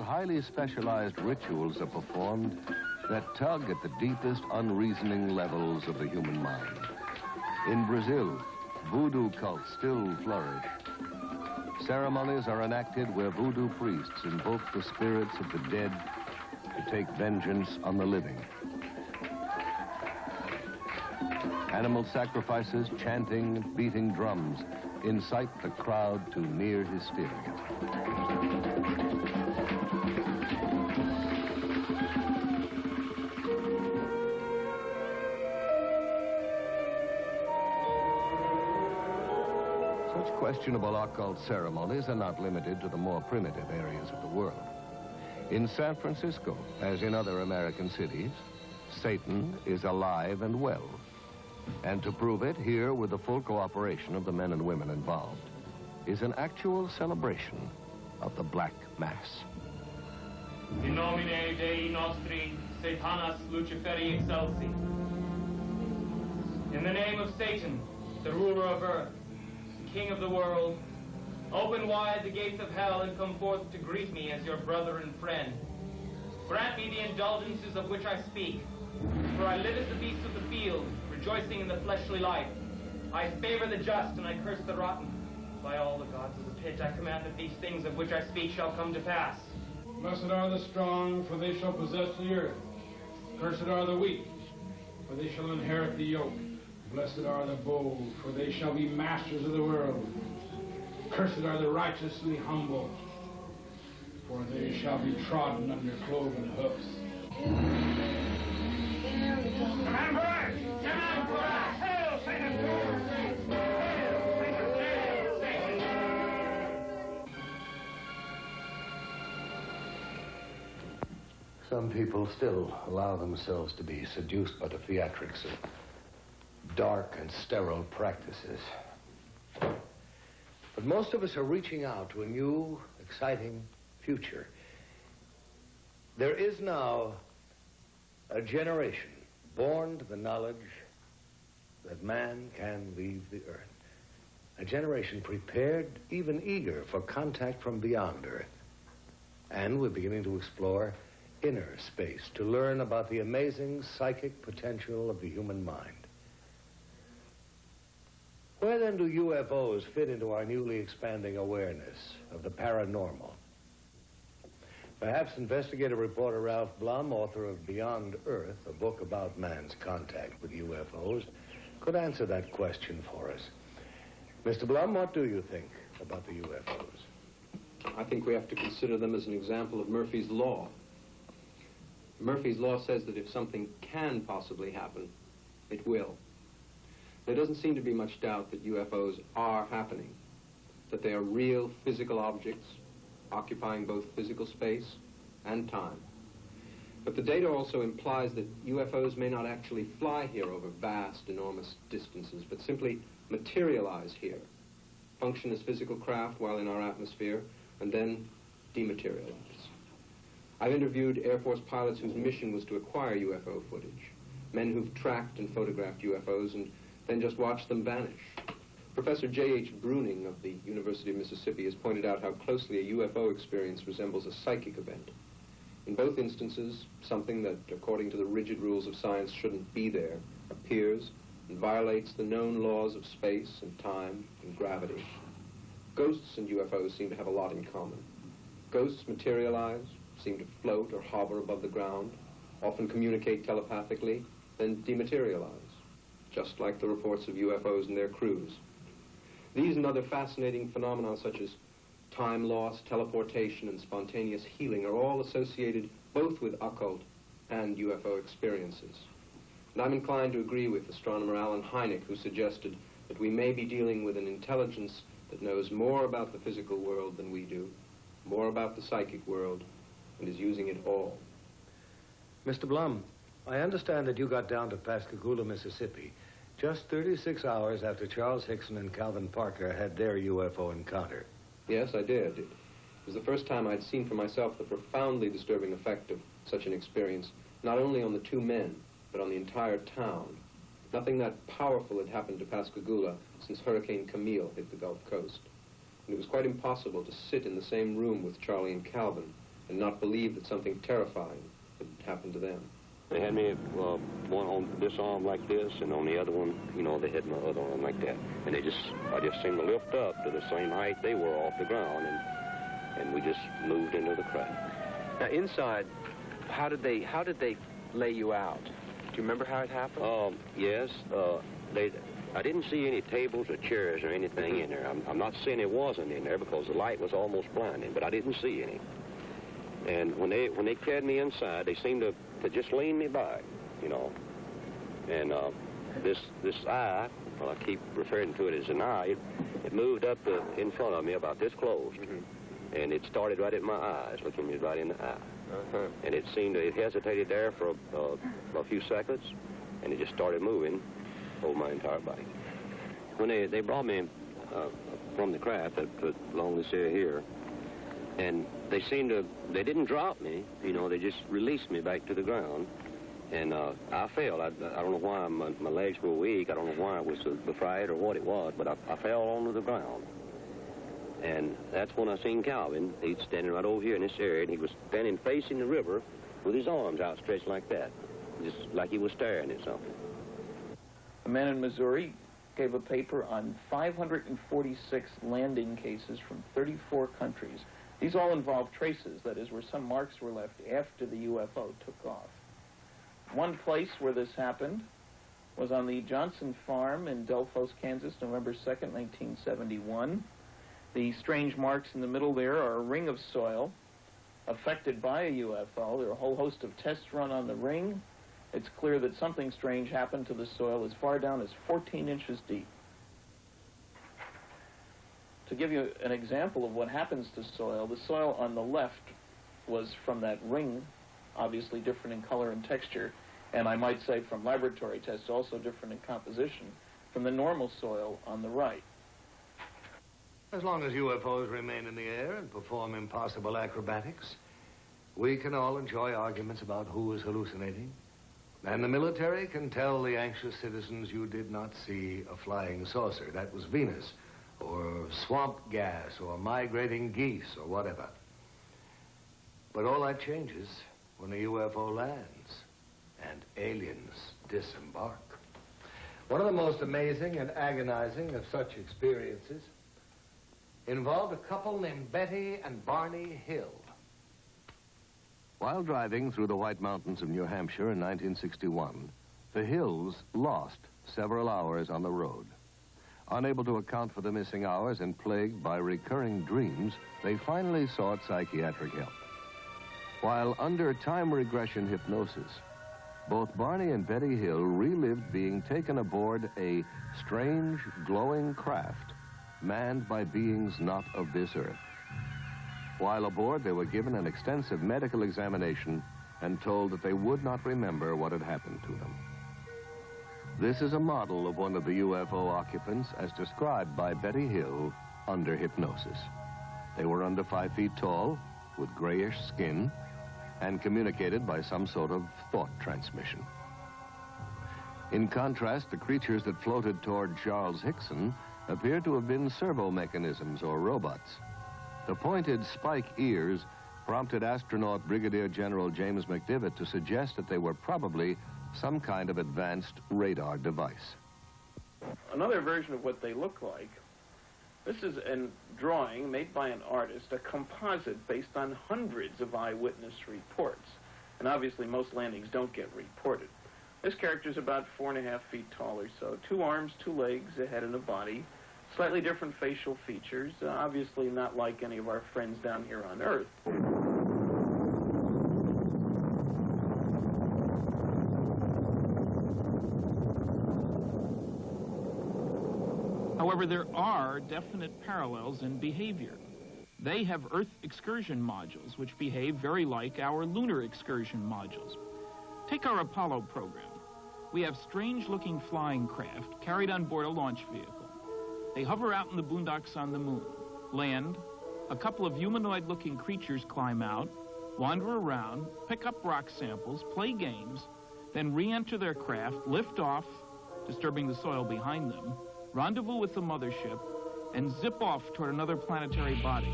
Highly specialized rituals are performed that tug at the deepest unreasoning levels of the human mind. In Brazil, voodoo cults still flourish. Ceremonies are enacted where voodoo priests invoke the spirits of the dead to take vengeance on the living. Animal sacrifices, chanting, and beating drums incite the crowd to near hysteria. Questionable occult ceremonies are not limited to the more primitive areas of the world. In San Francisco, as in other American cities, Satan is alive and well. And to prove it, here, with the full cooperation of the men and women involved, is an actual celebration of the Black Mass. In nomine Dei nostri, Satanas Luciferi excelsi. In the name of Satan, the ruler of earth, King of the world, open wide the gates of hell and come forth to greet me as your brother and friend. Grant me the indulgences of which I speak, for I live as the beasts of the field, rejoicing in the fleshly life. I favor the just and I curse the rotten. By all the gods of the pit, I command that these things of which I speak shall come to pass. Blessed are the strong, for they shall possess the earth. Cursed are the weak, for they shall inherit the yoke. Blessed are the bold, for they shall be masters of the world. Cursed are the righteously humble, for they shall be trodden under cloven hoofs. Command for us! Command for us! Hail, Satan! Hail, Satan! Hail, Satan! Some people still allow themselves to be seduced by the theatrics of dark and sterile practices. But most of us are reaching out to a new, exciting future. There is now a generation born to the knowledge that man can leave the earth. A generation prepared, even eager, for contact from beyond Earth. And we're beginning to explore inner space to learn about the amazing psychic potential of the human mind. Where then do UFOs fit into our newly expanding awareness of the paranormal? Perhaps investigative reporter Ralph Blum, author of Beyond Earth, a book about man's contact with UFOs, could answer that question for us. Mr. Blum, what do you think about the UFOs? I think we have to consider them as an example of Murphy's Law. Murphy's Law says that if something can possibly happen, it will. There doesn't seem to be much doubt that UFOs are happening, that they are real physical objects occupying both physical space and time. But the data also implies that UFOs may not actually fly here over vast, enormous distances, but simply materialize here, function as physical craft while in our atmosphere, and then dematerialize. I've interviewed Air Force pilots whose mission was to acquire UFO footage, men who've tracked and photographed UFOs and then just watched them vanish. Professor J.H. Bruning of the University of Mississippi has pointed out how closely a UFO experience resembles a psychic event. In both instances, something that, according to the rigid rules of science, shouldn't be there, appears and violates the known laws of space and time and gravity. Ghosts and UFOs seem to have a lot in common. Ghosts materialize, seem to float or hover above the ground, often communicate telepathically, then dematerialize, just like the reports of UFOs and their crews. These and other fascinating phenomena such as time loss, teleportation, and spontaneous healing are all associated both with occult and UFO experiences. And I'm inclined to agree with astronomer Alan Hynek, who suggested that we may be dealing with an intelligence that knows more about the physical world than we do, more about the psychic world, and is using it all. Mr. Blum, I understand that you got down to Pascagoula, Mississippi, just 36 hours after Charles Hickson and Calvin Parker had their UFO encounter. Yes, I did. It was the first time I'd seen for myself the profoundly disturbing effect of such an experience, not only on the two men, but on the entire town. Nothing that powerful had happened to Pascagoula since Hurricane Camille hit the Gulf Coast. And it was quite impossible to sit in the same room with Charlie and Calvin and not believe that something terrifying had happened to them. They had me one on this arm like this, and on the other one, you know, they had my other arm like that. And I just seemed to lift up to the same height they were off the ground, and we just moved into the craft. Now, inside, how did they lay you out? Do you remember how it happened? Yes. I didn't see any tables or chairs or anything in there. I'm not saying it wasn't in there because the light was almost blinding, but I didn't see any. And when they carried me inside, they seemed to just lean me back, you know. And this eye, well, I keep referring to it as an eye, it moved up in front of me about this close. Mm-hmm. And it started right at my eyes, looking me right in the eye. Uh-huh. And it hesitated there for a few seconds, and it just started moving over my entire body. When they brought me from the craft, they put along this area here, and they didn't drop me, you know, they just released me back to the ground. And I fell. I don't know why my legs were weak. I don't know why it was the fright or what it was, but I fell onto the ground. And that's when I seen Calvin. He's standing right over here in this area, and he was standing facing the river with his arms outstretched like that, just like he was staring at something. A man in Missouri gave a paper on 546 landing cases from 34 countries. These all involve traces, that is, where some marks were left after the UFO took off. One place where this happened was on the Johnson Farm in Delphos, Kansas, November 2nd, 1971. The strange marks in the middle there are a ring of soil affected by a UFO. There are a whole host of tests run on the ring. It's clear that something strange happened to the soil as far down as 14 inches deep. To give you an example of what happens to soil, the soil on the left was from that ring, obviously different in color and texture, and I might say from laboratory tests also different in composition from the normal soil on the right. As long as UFOs remain in the air and perform impossible acrobatics, we can all enjoy arguments about who is hallucinating. And the military can tell the anxious citizens you did not see a flying saucer. That was Venus, or swamp gas, or migrating geese, or whatever. But all that changes when a UFO lands and aliens disembark. One of the most amazing and agonizing of such experiences involved a couple named Betty and Barney Hill. While driving through the White Mountains of New Hampshire in 1961, the Hills lost several hours on the road. Unable to account for the missing hours and plagued by recurring dreams, they finally sought psychiatric help. While under time regression hypnosis, both Barney and Betty Hill relived being taken aboard a strange, glowing craft manned by beings not of this earth. While aboard, they were given an extensive medical examination and told that they would not remember what had happened to them. This is a model of one of the UFO occupants as described by Betty Hill under hypnosis. They were under 5 feet tall, with grayish skin, and communicated by some sort of thought transmission. In contrast, the creatures that floated toward Charles Hickson appeared to have been servo mechanisms or robots. The pointed spike ears prompted astronaut Brigadier General James McDivitt to suggest that they were probably some kind of advanced radar device. Another version of what they look like, this is a drawing made by an artist, a composite based on hundreds of eyewitness reports. And obviously most landings don't get reported. This character's about 4.5 feet tall or so. 2 arms, 2 legs, a head and a body. Slightly different facial features, obviously not like any of our friends down here on Earth. However, there are definite parallels in behavior. They have Earth excursion modules, which behave very like our lunar excursion modules. Take our Apollo program. We have strange-looking flying craft carried on board a launch vehicle. They hover out in the boondocks on the moon, land, a couple of humanoid-looking creatures climb out, wander around, pick up rock samples, play games, then re-enter their craft, lift off, disturbing the soil behind them, rendezvous with the mothership, and zip off toward another planetary body.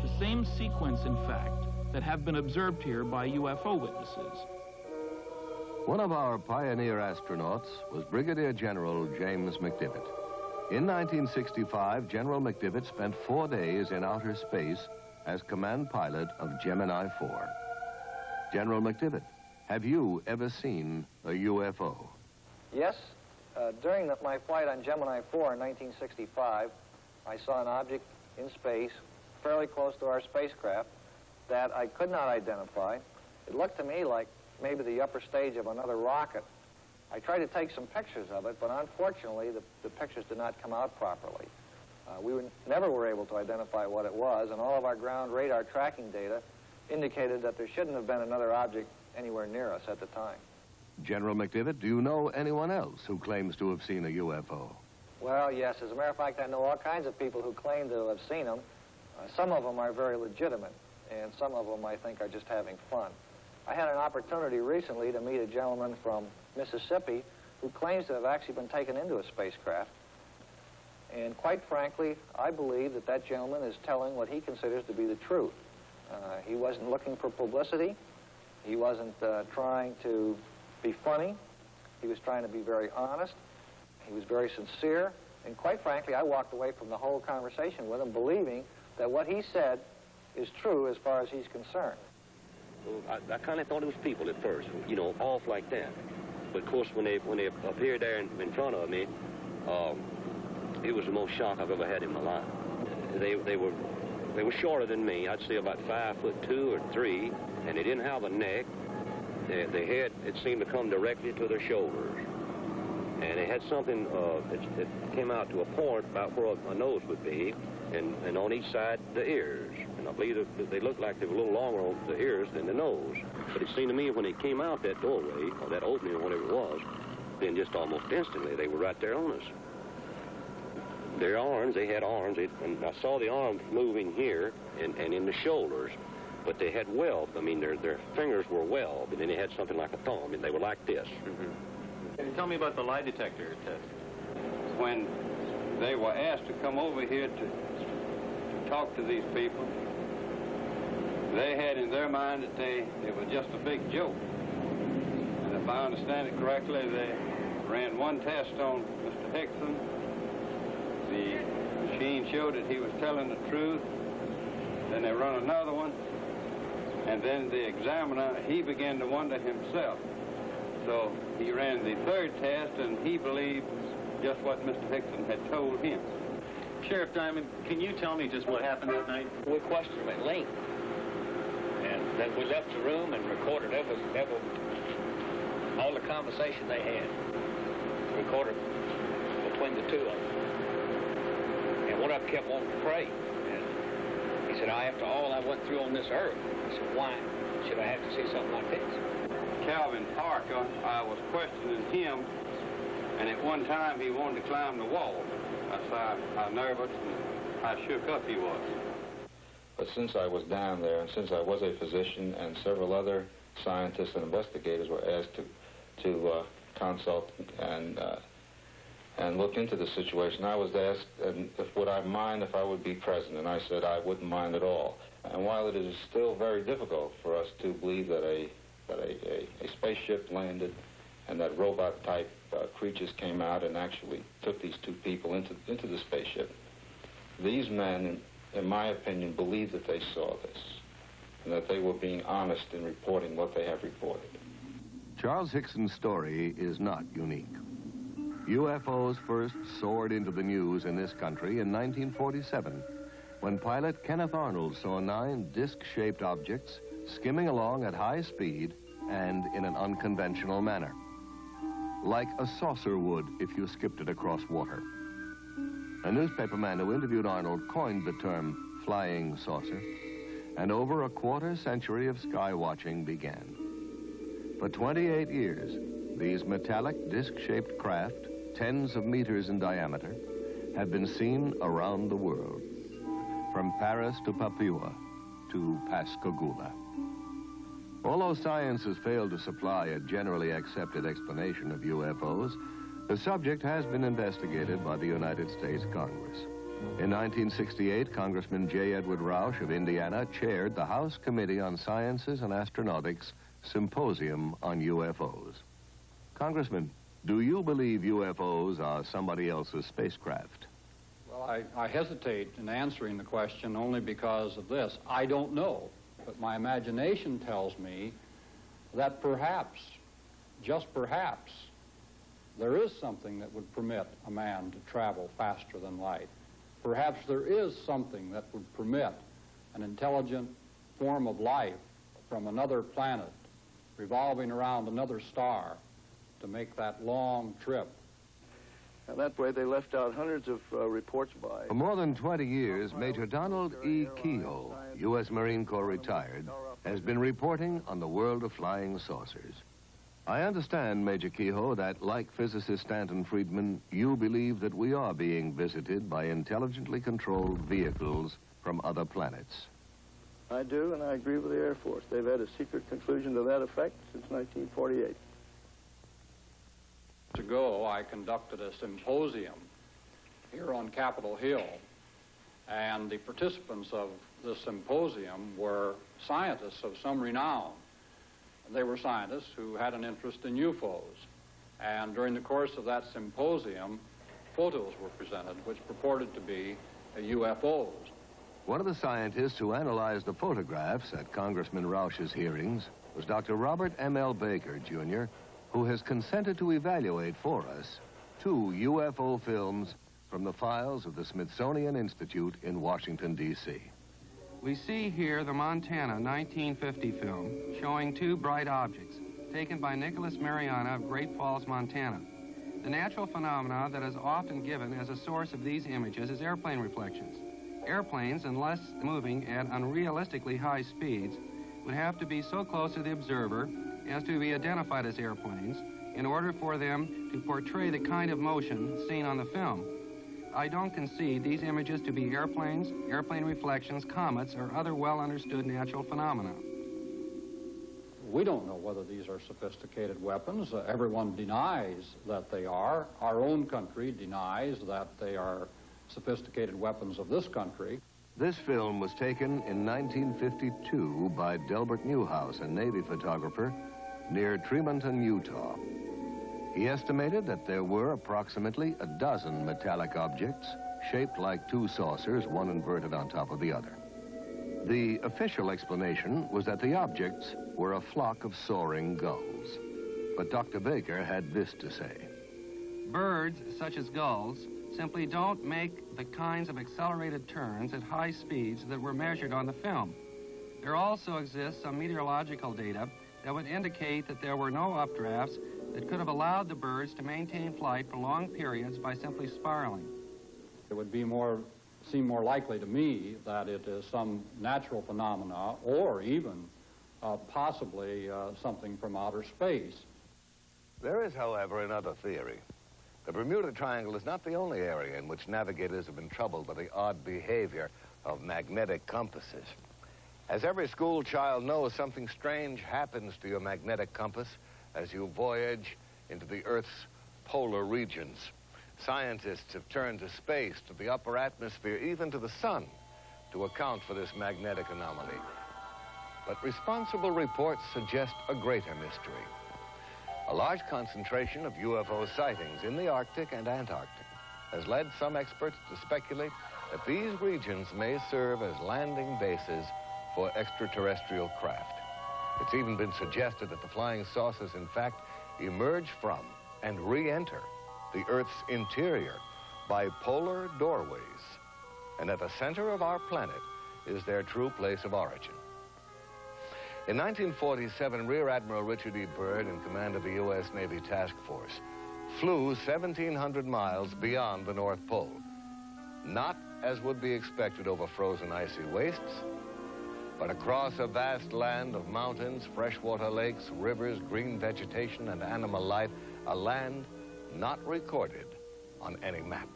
The same sequence, in fact, that have been observed here by UFO witnesses. One of our pioneer astronauts was Brigadier General James McDivitt. In 1965, General McDivitt spent 4 days in outer space as command pilot of Gemini 4. General McDivitt, have you ever seen a UFO? Yes. During my flight on Gemini 4 in 1965, I saw an object in space fairly close to our spacecraft that I could not identify. It looked to me like maybe the upper stage of another rocket. I tried to take some pictures of it, but unfortunately the pictures did not come out properly. We never were able to identify what it was, and all of our ground radar tracking data indicated that there shouldn't have been another object anywhere near us at the time. General McDivitt, do you know anyone else who claims to have seen a UFO? Well, yes. As a matter of fact, I know all kinds of people who claim to have seen them. Some of them are very legitimate, and some of them I think are just having fun. I had an opportunity recently to meet a gentleman from Mississippi who claims to have actually been taken into a spacecraft. And quite frankly, I believe that that gentleman is telling what he considers to be the truth. He wasn't looking for publicity. He wasn't trying to be funny. He was trying to be very honest. He was very sincere. And quite frankly, I walked away from the whole conversation with him believing that what he said is true as far as he's concerned. Well, I kind of thought it was people at first, you know, off like that. But of course, when they appeared there in front of me, it was the most shock I've ever had in my life. They were shorter than me. I'd say about 5'2" or 3", and they didn't have a neck. Their head, it seemed to come directly to their shoulders. And they had something that came out to a point about where a nose would be, and on each side, the ears. And I believe that they looked like they were a little longer on the ears than the nose. But it seemed to me when they came out that doorway, or that opening, or whatever it was, then just almost instantly, they were right there on us. Their arms, they had arms, and I saw the arms moving here and in the shoulders. But they had weld. I mean, their fingers were weld, and then they had something like a thumb, and they were like this. Mm-hmm. Can you tell me about the lie detector test? When they were asked to come over here to talk to these people, they had in their mind that it was just a big joke. And if I understand it correctly, they ran one test on Mr. Hickson. The machine showed that he was telling the truth. Then they run another one. And then the examiner, he began to wonder himself. So he ran the third test, and he believed just what Mr. Hickson had told him. Sheriff Diamond, can you tell me just what happened that night? We questioned at length. And that we left the room and recorded all the conversation they had, recorded between the two of them. And one of them kept wanting to pray. And he said, after all I went through on this earth, I said, why should I have to see something like this? Calvin Parker, I was questioning him, and at one time he wanted to climb the wall. That's how nervous and how shook up he was. But since I was down there, and since I was a physician, and several other scientists and investigators were asked to consult and look into the situation, I was asked, would I mind if I would be present, and I said I wouldn't mind at all. And while it is still very difficult for us to believe that a spaceship landed and that robot-type creatures came out and actually took these two people into the spaceship, these men, in my opinion, believed that they saw this and that they were being honest in reporting what they have reported. Charles Hickson's story is not unique. UFOs first soared into the news in this country in 1947 when pilot Kenneth Arnold saw 9 disc-shaped objects skimming along at high speed and in an unconventional manner, like a saucer would if you skipped it across water. A newspaperman who interviewed Arnold coined the term flying saucer, and over a quarter century of sky watching began. For 28 years, these metallic disc-shaped craft, tens of meters in diameter, have been seen around the world, from Paris to Papua to Pascagoula. Although science has failed to supply a generally accepted explanation of UFOs, the subject has been investigated by the United States Congress. In 1968, Congressman J. Edward Roush of Indiana chaired the House Committee on Sciences and Astronautics Symposium on UFOs. Congressman, do you believe UFOs are somebody else's spacecraft? Well, I hesitate in answering the question only because of this. I don't know, but my imagination tells me that perhaps, just perhaps, there is something that would permit a man to travel faster than light. Perhaps there is something that would permit an intelligent form of life from another planet revolving around another star to make that long trip. And that way they left out hundreds of reports by... For more than 20 years, Major Donald E. Kehoe, U.S. Marine Corps retired, has been reporting on the world of flying saucers. I understand, Major Kehoe, that like physicist Stanton Friedman, you believe that we are being visited by intelligently controlled vehicles from other planets. I do, and I agree with the Air Force. They've had a secret conclusion to that effect since 1948. Ago, I conducted a symposium here on Capitol Hill, and the participants of the symposium were scientists of some renown. They were scientists who had an interest in UFOs, and during the course of that symposium, photos were presented which purported to be UFOs. One of the scientists who analyzed the photographs at Congressman Roush's hearings was Dr. Robert M.L. Baker, Jr., who has consented to evaluate for us 2 UFO films from the files of the Smithsonian Institute in Washington, D.C. We see here the Montana 1950 film showing 2 bright objects taken by Nicholas Mariana of Great Falls, Montana. The natural phenomena that is often given as a source of these images is airplane reflections. Airplanes, unless moving at unrealistically high speeds, would have to be so close to the observer as to be identified as airplanes in order for them to portray the kind of motion seen on the film. I don't concede these images to be airplanes, airplane reflections, comets, or other well-understood natural phenomena. We don't know whether these are sophisticated weapons. Everyone denies that they are. Our own country denies that they are sophisticated weapons of this country. This film was taken in 1952 by Delbert Newhouse, a Navy photographer, near Tremonton, Utah. He estimated that there were approximately a dozen metallic objects shaped like 2 saucers, one inverted on top of the other. The official explanation was that the objects were a flock of soaring gulls. But Dr. Baker had this to say. Birds, such as gulls, simply don't make the kinds of accelerated turns at high speeds that were measured on the film. There also exists some meteorological data that would indicate that there were no updrafts that could have allowed the birds to maintain flight for long periods by simply spiraling. It would be seem more likely to me that it is some natural phenomena or even possibly something from outer space. There is, however, another theory. The Bermuda Triangle is not the only area in which navigators have been troubled by the odd behavior of magnetic compasses. As every school child knows, something strange happens to your magnetic compass as you voyage into the Earth's polar regions. Scientists have turned to space, to the upper atmosphere, even to the sun, to account for this magnetic anomaly. But responsible reports suggest a greater mystery. A large concentration of UFO sightings in the Arctic and Antarctic has led some experts to speculate that these regions may serve as landing bases for extraterrestrial craft. It's even been suggested that the flying saucers, in fact, emerge from and re-enter the Earth's interior by polar doorways, and at the center of our planet is their true place of origin. In 1947, Rear Admiral Richard E. Byrd, in command of the U.S. Navy Task Force, flew 1,700 miles beyond the North Pole, not as would be expected over frozen icy wastes, but across a vast land of mountains, freshwater lakes, rivers, green vegetation, and animal life, a land not recorded on any map.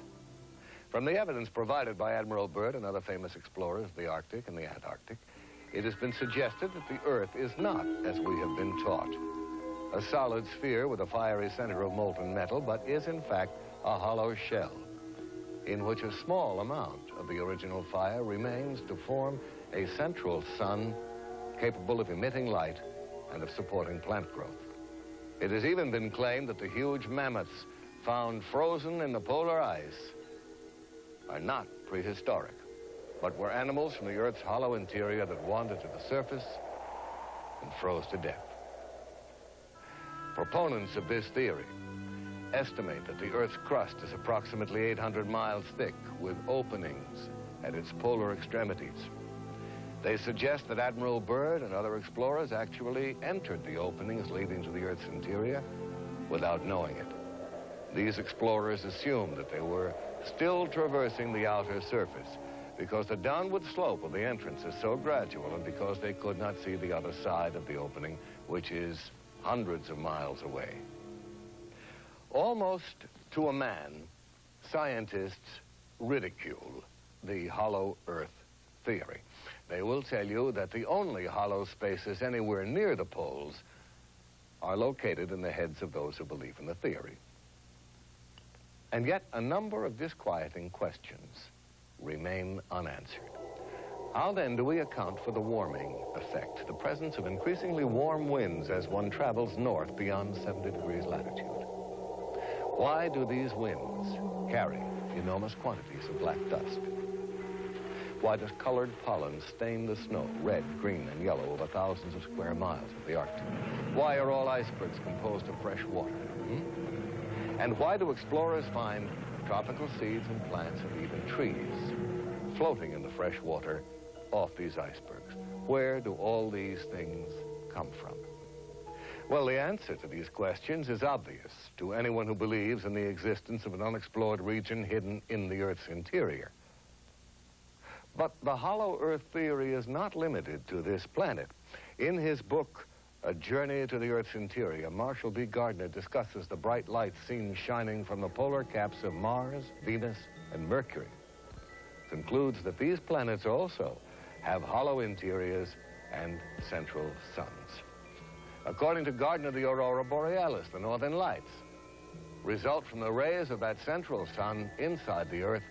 From the evidence provided by Admiral Byrd and other famous explorers of the Arctic and the Antarctic, it has been suggested that the Earth is not as we have been taught, a solid sphere with a fiery center of molten metal, but is in fact a hollow shell in which a small amount of the original fire remains to form a central sun capable of emitting light and of supporting plant growth. It has even been claimed that the huge mammoths found frozen in the polar ice are not prehistoric, but were animals from the Earth's hollow interior that wandered to the surface and froze to death. Proponents of this theory estimate that the Earth's crust is approximately 800 miles thick, with openings at its polar extremities. They suggest that Admiral Byrd and other explorers actually entered the openings leading to the Earth's interior without knowing it. These explorers assumed that they were still traversing the outer surface because the downward slope of the entrance is so gradual and because they could not see the other side of the opening, which is hundreds of miles away. Almost to a man, scientists ridicule the hollow Earth theory. They will tell you that the only hollow spaces anywhere near the poles are located in the heads of those who believe in the theory. And yet, a number of disquieting questions remain unanswered. How then do we account for the warming effect, the presence of increasingly warm winds as one travels north beyond 70 degrees latitude? Why do these winds carry enormous quantities of black dust? Why does colored pollen stain the snow red, green, and yellow over thousands of square miles of the Arctic? Why are all icebergs composed of fresh water? And why do explorers find tropical seeds and plants and even trees floating in the fresh water off these icebergs? Where do all these things come from? Well, the answer to these questions is obvious to anyone who believes in the existence of an unexplored region hidden in the Earth's interior. But the hollow Earth theory is not limited to this planet. In his book, A Journey to the Earth's Interior, Marshall B. Gardner discusses the bright lights seen shining from the polar caps of Mars, Venus, and Mercury. Concludes that these planets also have hollow interiors and central suns. According to Gardner, the aurora borealis, the northern lights, result from the rays of that central sun inside the Earth,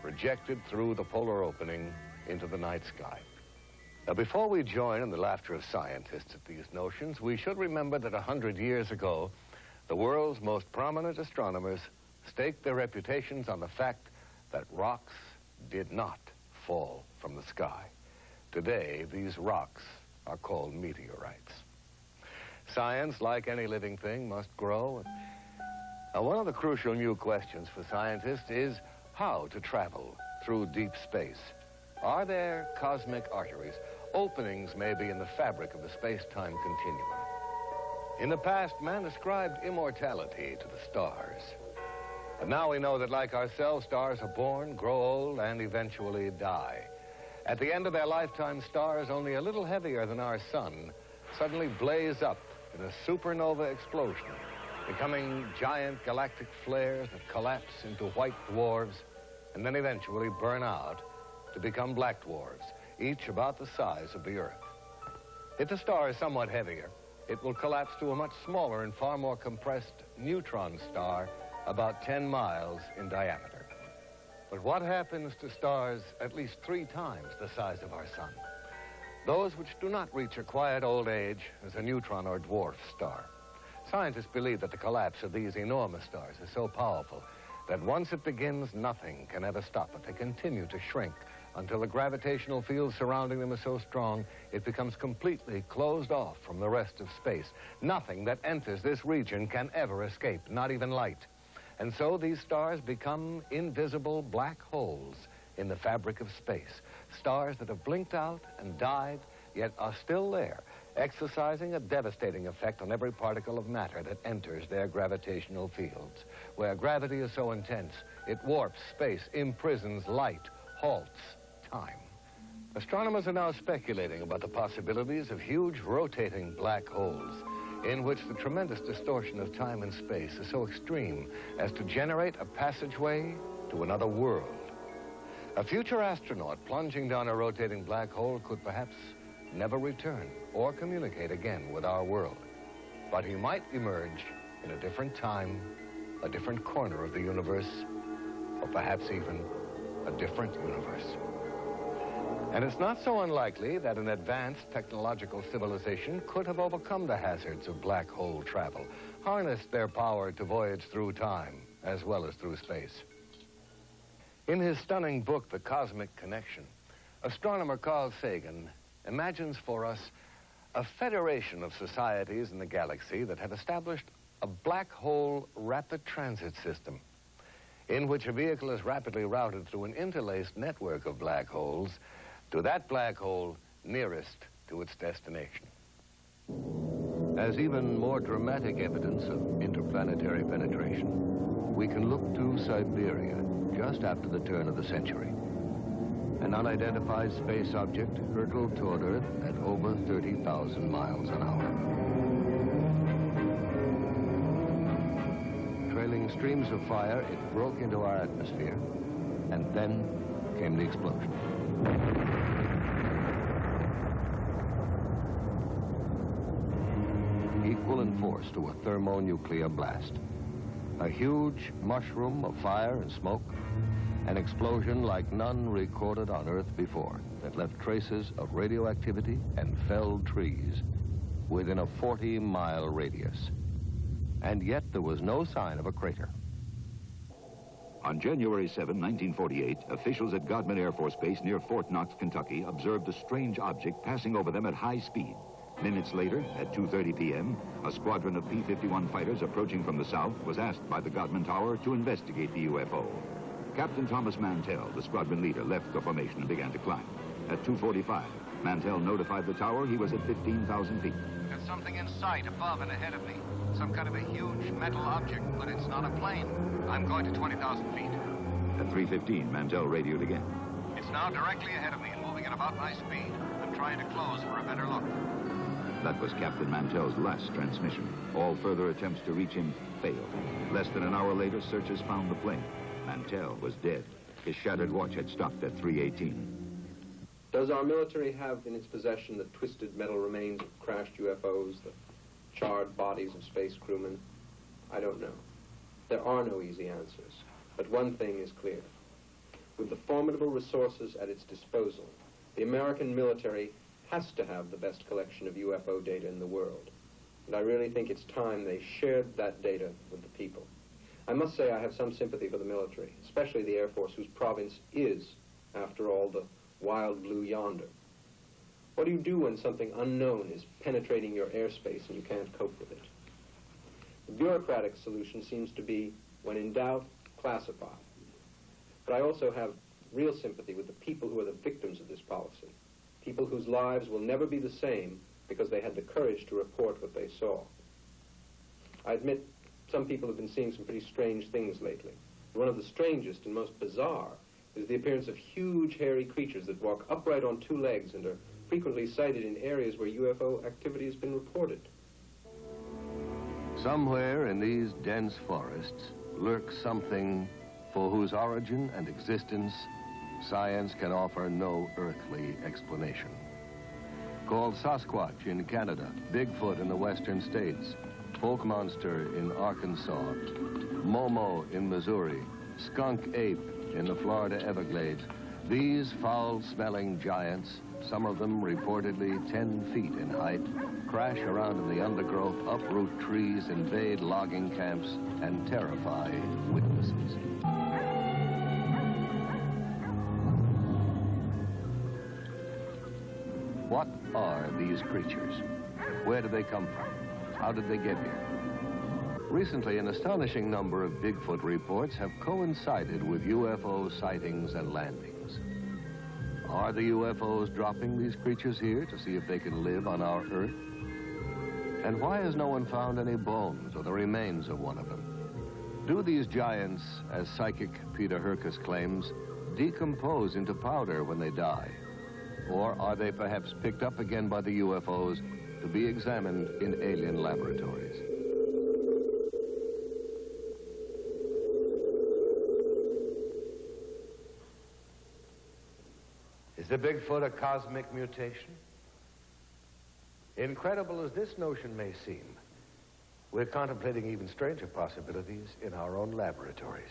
projected through the polar opening into the night sky. Now, before we join in the laughter of scientists at these notions, we should remember that 100 years ago, the world's most prominent astronomers staked their reputations on the fact that rocks did not fall from the sky. Today, these rocks are called meteorites. Science, like any living thing, must grow. Now, one of the crucial new questions for scientists is how to travel through deep space Are there cosmic arteries, openings maybe in the fabric of the space-time continuum? In the past, man ascribed immortality to the stars. But now we know that, like ourselves, stars are born, grow old, and eventually die. At the end of their lifetime, stars only a little heavier than our sun suddenly blaze up in a supernova explosion, becoming giant galactic flares that collapse into white dwarfs and then eventually burn out to become black dwarfs, each about the size of the Earth. If the star is somewhat heavier, it will collapse to a much smaller and far more compressed neutron star about 10 miles in diameter. But what happens to stars at least 3 times the size of our sun? Those which do not reach a quiet old age as a neutron or dwarf star. Scientists believe that the collapse of these enormous stars is so powerful that once it begins, nothing can ever stop it. They continue to shrink until the gravitational field surrounding them is so strong it becomes completely closed off from the rest of space. Nothing that enters this region can ever escape, not even light. And so these stars become invisible black holes in the fabric of space. Stars that have blinked out and died, yet are still there, exercising a devastating effect on every particle of matter that enters their gravitational fields, where gravity is so intense, it warps space, imprisons light, halts time. Astronomers are now speculating about the possibilities of huge rotating black holes in which the tremendous distortion of time and space is so extreme as to generate a passageway to another world. A future astronaut plunging down a rotating black hole could perhaps never return or communicate again with our world. But he might emerge in a different time, a different corner of the universe, or perhaps even a different universe. And it's not so unlikely that an advanced technological civilization could have overcome the hazards of black hole travel, harnessed their power to voyage through time as well as through space. In his stunning book, The Cosmic Connection, astronomer Carl Sagan imagines for us a federation of societies in the galaxy that have established a black hole rapid transit system in which a vehicle is rapidly routed through an interlaced network of black holes to that black hole nearest to its destination. As even more dramatic evidence of interplanetary penetration, we can look to Siberia just after the turn of the century. An unidentified space object hurtled toward Earth at over 30,000 miles an hour. Trailing streams of fire, it broke into our atmosphere, and then came the explosion. Equal in force to a thermonuclear blast. A huge mushroom of fire and smoke, an explosion like none recorded on Earth before that left traces of radioactivity and felled trees within a 40-mile radius. And yet there was no sign of a crater. On January 7, 1948, officials at Godman Air Force Base near Fort Knox, Kentucky, observed a strange object passing over them at high speed. Minutes later, at 2:30 p.m., a squadron of P-51 fighters approaching from the south was asked by the Godman Tower to investigate the UFO. Captain Thomas Mantell, the squadron leader, left the formation and began to climb. At 2:45, Mantell notified the tower he was at 15,000 feet. There's something in sight above and ahead of me. Some kind of a huge metal object, but it's not a plane. I'm going to 20,000 feet. At 3:15, Mantell radioed again. It's now directly ahead of me and moving at about my speed. I'm trying to close for a better look. That was Captain Mantell's last transmission. All further attempts to reach him failed. Less than an hour later, searchers found the plane. Mantell was dead. His shattered watch had stopped at 3:18. Does our military have in its possession the twisted metal remains of crashed UFOs, the charred bodies of space crewmen? I don't know. There are no easy answers. But one thing is clear. With the formidable resources at its disposal, the American military has to have the best collection of UFO data in the world. And I really think it's time they shared that data with the people. I must say I have some sympathy for the military, especially the Air Force, whose province is, after all, the wild blue yonder. What do you do when something unknown is penetrating your airspace and you can't cope with it? The bureaucratic solution seems to be, when in doubt, classify. But I also have real sympathy with the people who are the victims of this policy, people whose lives will never be the same because they had the courage to report what they saw. I admit some people have been seeing some pretty strange things lately. One of the strangest and most bizarre is the appearance of huge hairy creatures that walk upright on two legs and are frequently sighted in areas where UFO activity has been reported. Somewhere in these dense forests lurks something for whose origin and existence science can offer no earthly explanation. Called Sasquatch in Canada, Bigfoot in the western states, Folk Monster in Arkansas, Momo in Missouri, Skunk Ape in the Florida Everglades, these foul-smelling giants, some of them reportedly 10 feet in height, crash around in the undergrowth, uproot trees, invade logging camps, and terrify witnesses. What are these creatures? Where do they come from? How did they get here? Recently, an astonishing number of Bigfoot reports have coincided with UFO sightings and landings. Are the UFOs dropping these creatures here to see if they can live on our Earth? And why has no one found any bones or the remains of one of them? Do these giants, as psychic Peter Herkus claims, decompose into powder when they die? Or are they perhaps picked up again by the UFOs to be examined in alien laboratories? Is the Bigfoot a cosmic mutation? Incredible as this notion may seem, we're contemplating even stranger possibilities in our own laboratories.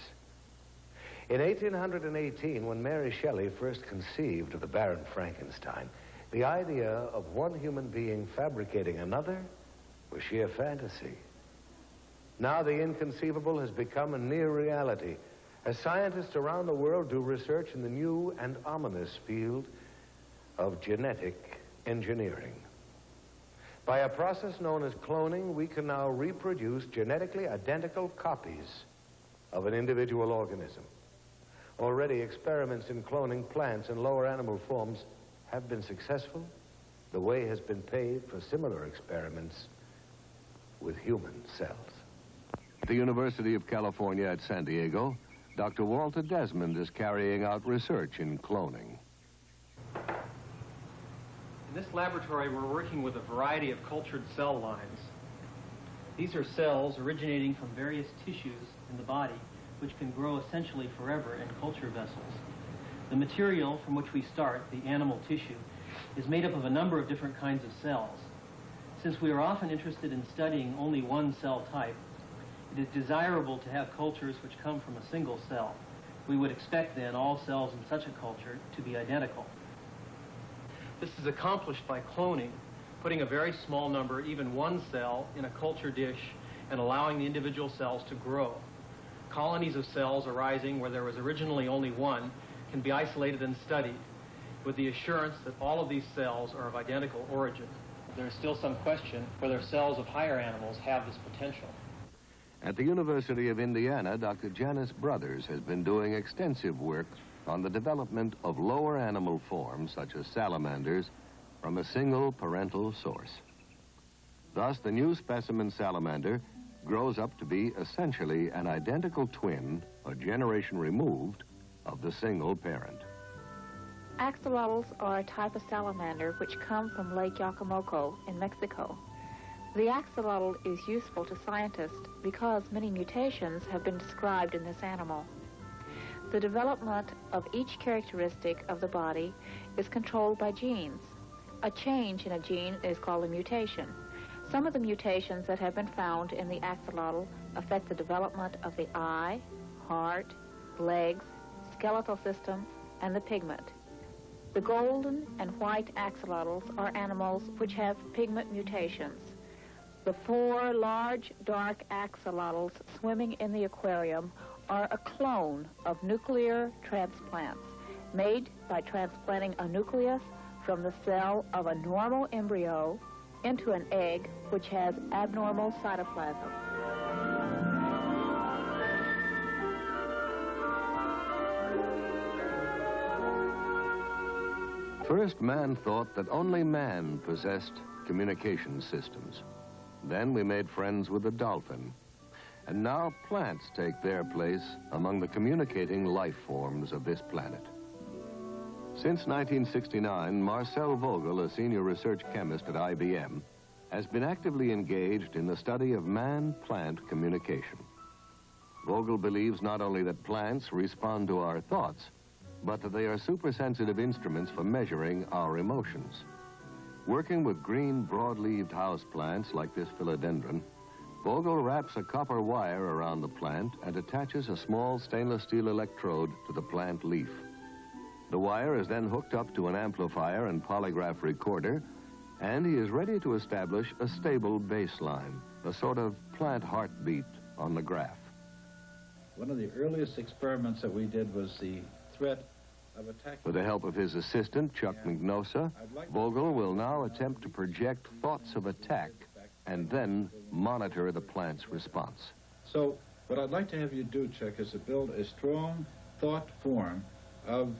In 1818, when Mary Shelley first conceived of the Baron Frankenstein, the idea of one human being fabricating another was sheer fantasy. Now the inconceivable has become a near reality, as scientists around the world do research in the new and ominous field of genetic engineering. By a process known as cloning, we can now reproduce genetically identical copies of an individual organism. Already, experiments in cloning plants and lower animal forms have been successful. The way has been paved for similar experiments with human cells. At the University of California at San Diego, Dr. Walter Desmond is carrying out research in cloning. In this laboratory, we're working with a variety of cultured cell lines. These are cells originating from various tissues in the body, which can grow essentially forever in culture vessels. The material from which we start, the animal tissue, is made up of a number of different kinds of cells. Since we are often interested in studying only one cell type, it is desirable to have cultures which come from a single cell. We would expect then all cells in such a culture to be identical. This is accomplished by cloning, putting a very small number, even one cell, in a culture dish and allowing the individual cells to grow. Colonies of cells arising where there was originally only one can be isolated and studied with the assurance that all of these cells are of identical origin. There is still some question whether cells of higher animals have this potential. At the University of Indiana, Dr. Janice Brothers has been doing extensive work on the development of lower animal forms, such as salamanders, from a single parental source. Thus, the new specimen salamander grows up to be essentially an identical twin, a generation removed, of the single parent. Axolotls are a type of salamander which come from Lake Yacamoco in Mexico. The axolotl is useful to scientists because many mutations have been described in this animal. The development of each characteristic of the body is controlled by genes. A change in a gene is called a mutation. Some of the mutations that have been found in the axolotl affect the development of the eye, heart, legs, skeletal system, and the pigment. The golden and white axolotls are animals which have pigment mutations. The 4 large, dark axolotls swimming in the aquarium are a clone of nuclear transplants made by transplanting a nucleus from the cell of a normal embryo into an egg which has abnormal cytoplasm. First, man thought that only man possessed communication systems. Then we made friends with the dolphin. And now plants take their place among the communicating life forms of this planet. Since 1969, Marcel Vogel, a senior research chemist at IBM, has been actively engaged in the study of man-plant communication. Vogel believes not only that plants respond to our thoughts, but that they are supersensitive instruments for measuring our emotions. Working with green, broad-leaved houseplants like this philodendron, Vogel wraps a copper wire around the plant and attaches a small stainless steel electrode to the plant leaf. The wire is then hooked up to an amplifier and polygraph recorder, and he is ready to establish a stable baseline, a sort of plant heartbeat on the graph. One of the earliest experiments that we did was the threat of attack. With the help of his assistant, Chuck Mignosa, Vogel will now attempt to project thoughts of attack and then monitor the plant's response. So what I'd like to have you do, Chuck, is to build a strong thought form of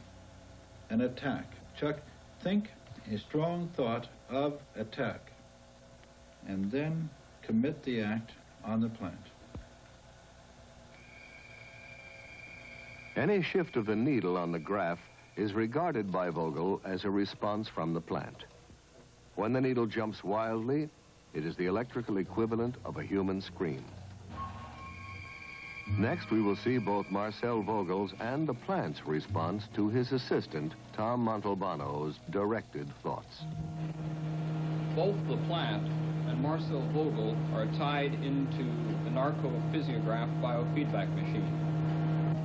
an attack. Chuck, think a strong thought of attack, and then commit the act on the plant. Any shift of the needle on the graph is regarded by Vogel as a response from the plant. When the needle jumps wildly, it is the electrical equivalent of a human scream. Next, we will see both Marcel Vogel's and the plant's response to his assistant, Tom Montalbano's directed thoughts. Both the plant and Marcel Vogel are tied into the narcophysiograph biofeedback machine.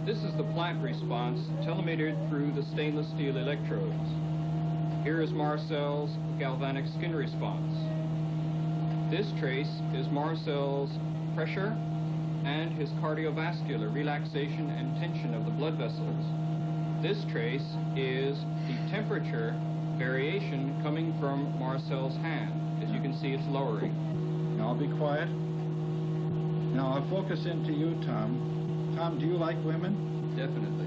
This is the plant response telemetered through the stainless steel electrodes. Here is Marcel's galvanic skin response. This trace is Marcel's pressure and his cardiovascular relaxation and tension of the blood vessels. This trace is the temperature variation coming from Marcel's hand. As you can see, it's lowering. Now I'll be quiet. Now I'll focus into you, Tom. Tom, do you like women? Definitely.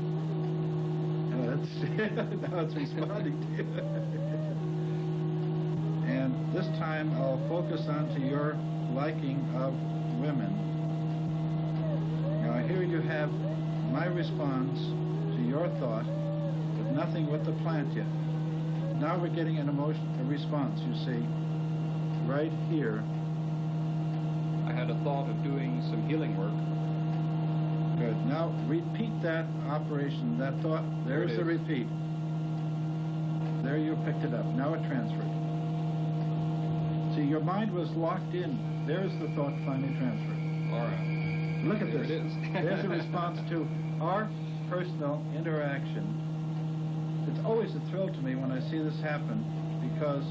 Now it's responding to you. And this time I'll focus onto your liking of women. Now here you have my response to your thought, but nothing with the plant yet. Now we're getting an a response, you see, right here. I had a thought of doing some healing work. Good. Now repeat that operation, that thought. There's the repeat. There you picked it up. Now it transferred. See, your mind was locked in. There's the thought finally transferred. All right. Look at There this. it is. There's a response to our personal interaction. It's always a thrill to me when I see this happen, because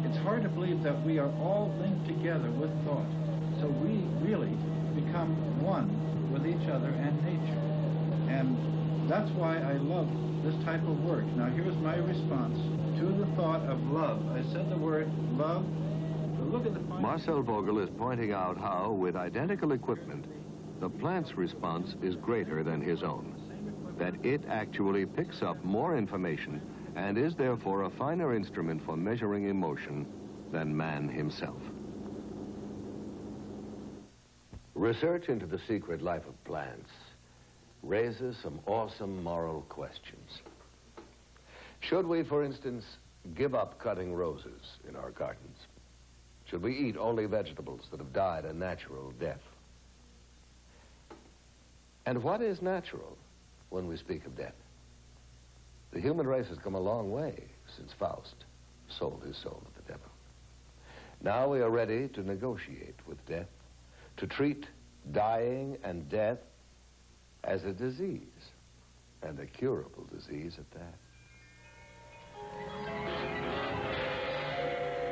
it's hard to believe that we are all linked together with thought. So we really become one with each other and nature. And that's why I love this type of work. Now here's my response to the thought of love. I said the word love, but look at the... Marcel Vogel is pointing out how, with identical equipment, the plant's response is greater than his own. That it actually picks up more information and is therefore a finer instrument for measuring emotion than man himself. Research into the secret life of plants raises some awesome moral questions. Should we, for instance, give up cutting roses in our gardens? Should we eat only vegetables that have died a natural death? And what is natural when we speak of death? The human race has come a long way since Faust sold his soul to the devil. Now we are ready to negotiate with death, to treat dying and death as a disease, and a curable disease at that.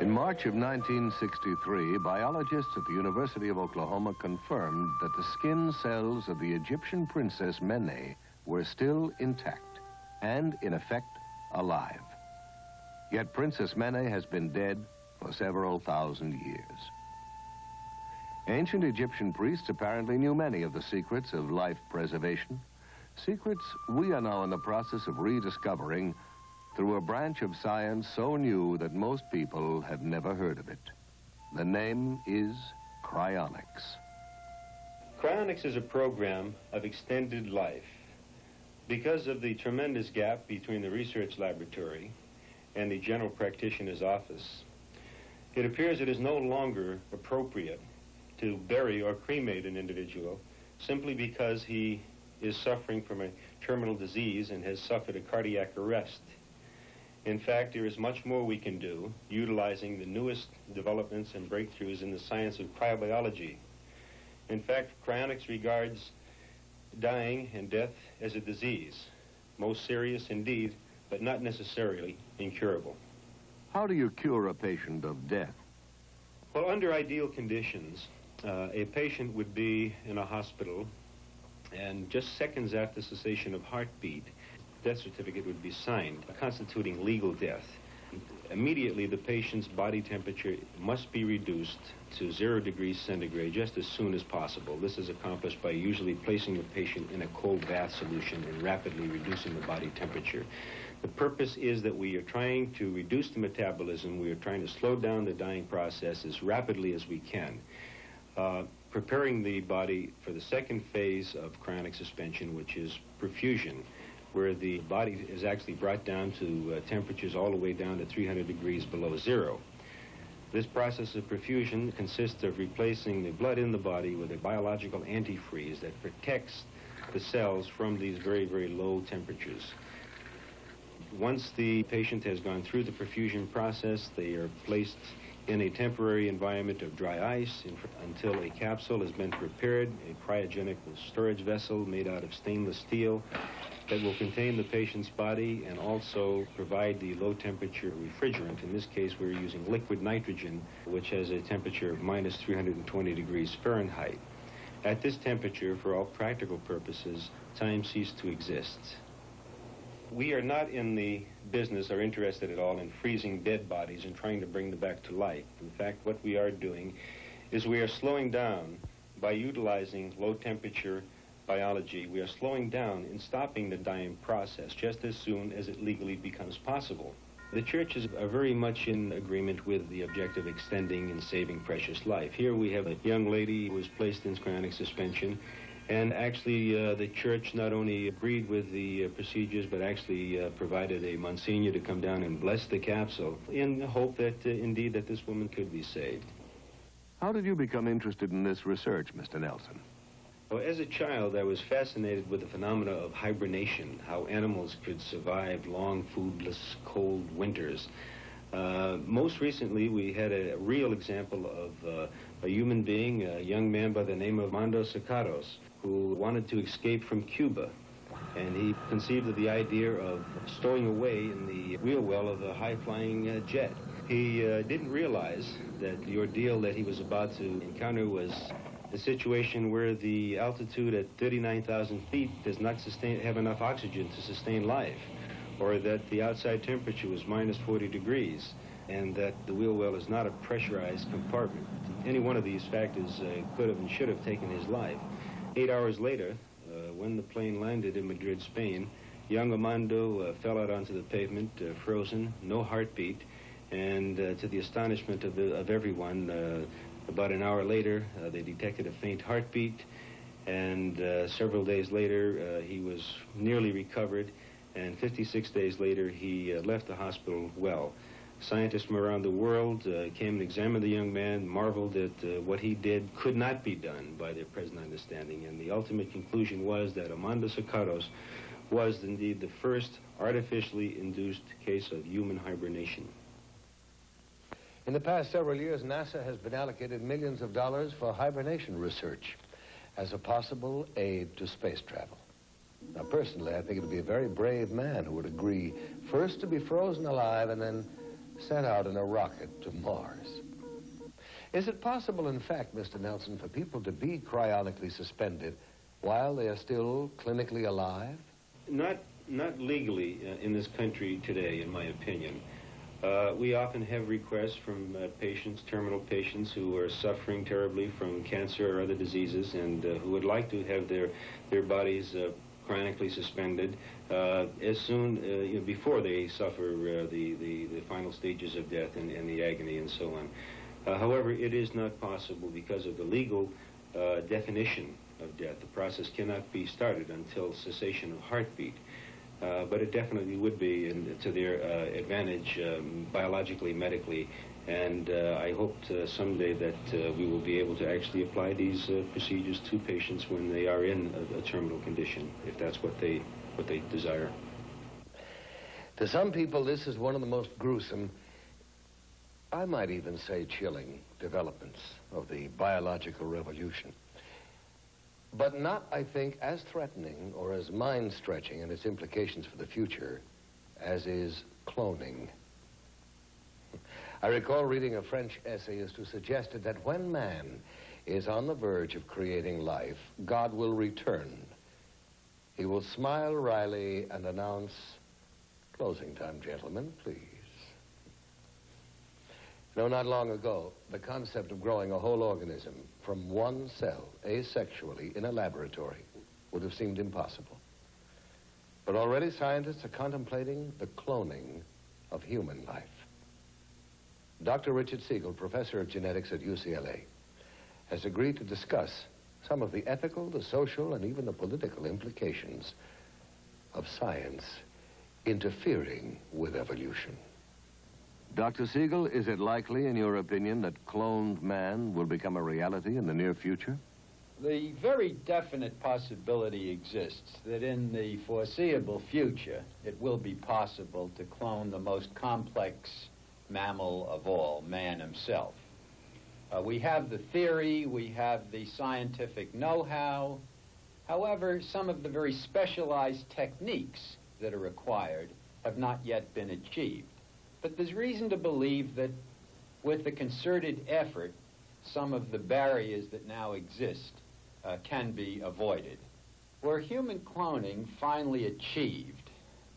In March of 1963, biologists at the University of Oklahoma confirmed that the skin cells of the Egyptian princess Mene were still intact and, in effect, alive. Yet Princess Mene has been dead for several thousand years. Ancient Egyptian priests apparently knew many of the secrets of life preservation, secrets we are now in the process of rediscovering through a branch of science so new that most people have never heard of it. The name is cryonics. Cryonics is a program of extended life. Because of the tremendous gap between the research laboratory and the general practitioner's office, it appears it is no longer appropriate to bury or cremate an individual simply because he is suffering from a terminal disease and has suffered a cardiac arrest. In fact, there is much more we can do utilizing the newest developments and breakthroughs in the science of cryobiology. In fact, cryonics regards dying and death as a disease, most serious indeed, but not necessarily incurable. How do you cure a patient of death? Well, under ideal conditions, a patient would be in a hospital, and just seconds after cessation of heartbeat, death certificate would be signed, constituting legal death. Immediately, the patient's body temperature must be reduced to 0 degrees centigrade just as soon as possible. This is accomplished by usually placing the patient in a cold bath solution and rapidly reducing the body temperature. The purpose is that we are trying to reduce the metabolism. We are trying to slow down the dying process as rapidly as we can. Preparing the body for the second phase of cryonic suspension, which is perfusion, where the body is actually brought down to temperatures all the way down to 300 degrees below zero. This process of perfusion consists of replacing the blood in the body with a biological antifreeze that protects the cells from these very, very low temperatures. Once the patient has gone through the perfusion process, they are placed in a temporary environment of dry ice until a capsule has been prepared, a cryogenic storage vessel made out of stainless steel that will contain the patient's body and also provide the low temperature refrigerant. In this case, we're using liquid nitrogen, which has a temperature of minus 320 degrees Fahrenheit. At this temperature, for all practical purposes, time ceased to exist. We are not in the business or interested at all in freezing dead bodies and trying to bring them back to life. In fact, what we are doing is we are slowing down by utilizing low temperature biology. We are slowing down and stopping the dying process just as soon as it legally becomes possible. The churches are very much in agreement with the objective of extending and saving precious life. Here we have a young lady who was placed in cryonic suspension, and actually the church not only agreed with the procedures, but actually provided a Monsignor to come down and bless the capsule in the hope that indeed that this woman could be saved. How did you become interested in this research, Mr. Nelson? Well, as a child, I was fascinated with the phenomena of hibernation, how animals could survive long, foodless, cold winters. Most recently, we had a real example of a human being, a young man by the name of Armando Sicaros, who wanted to escape from Cuba. And he conceived of the idea of stowing away in the wheel well of a high-flying jet. He didn't realize that the ordeal that he was about to encounter was a situation where the altitude at 39,000 feet does not have enough oxygen to sustain life, or that the outside temperature was minus 40 degrees, and that the wheel well is not a pressurized compartment. Any one of these factors could have and should have taken his life. 8 hours later, when the plane landed in Madrid, Spain, young Armando fell out onto the pavement, frozen, no heartbeat, and to the astonishment of everyone, about an hour later, they detected a faint heartbeat, and several days later, he was nearly recovered, and 56 days later, he left the hospital well. Scientists from around the world came and examined the young man, marveled at what he did could not be done by their present understanding, and the ultimate conclusion was that Armando Sicaros was indeed the first artificially induced case of human hibernation. In the past several years, NASA has been allocated millions of dollars for hibernation research as a possible aid to space travel. Now, personally, I think it would be a very brave man who would agree first to be frozen alive and then sent out in a rocket to Mars. Is it possible, in fact, Mr. Nelson, for people to be cryonically suspended while they are still clinically alive? Not legally in this country today, in my opinion. We often have requests from patients, terminal patients, who are suffering terribly from cancer or other diseases and who would like to have their bodies cryonically suspended as soon, before they suffer the final stages of death and the agony and so on. However, it is not possible because of the legal definition of death. The process cannot be started until cessation of heartbeat. But it definitely would be to their advantage biologically, medically, and I hope someday that we will be able to actually apply these procedures to patients when they are in a terminal condition, if that's what they desire. To some people, this is one of the most gruesome, I might even say chilling, developments of the biological revolution. But not, I think, as threatening or as mind-stretching in its implications for the future as is cloning. I recall reading a French essayist who suggested that when man is on the verge of creating life, God will return. He will smile wryly and announce, "Closing time, gentlemen, please." No, not long ago, the concept of growing a whole organism from one cell, asexually, in a laboratory would have seemed impossible. But already scientists are contemplating the cloning of human life. Dr. Richard Siegel, professor of genetics at UCLA, has agreed to discuss some of the ethical, the social, and even the political implications of science interfering with evolution. Dr. Siegel, is it likely, in your opinion, that cloned man will become a reality in the near future? The very definite possibility exists that in the foreseeable future, it will be possible to clone the most complex mammal of all, man himself. We have the theory, we have the scientific know-how. However, some of the very specialized techniques that are required have not yet been achieved. But there's reason to believe that with the concerted effort, some of the barriers that now exist can be avoided. Were human cloning finally achieved,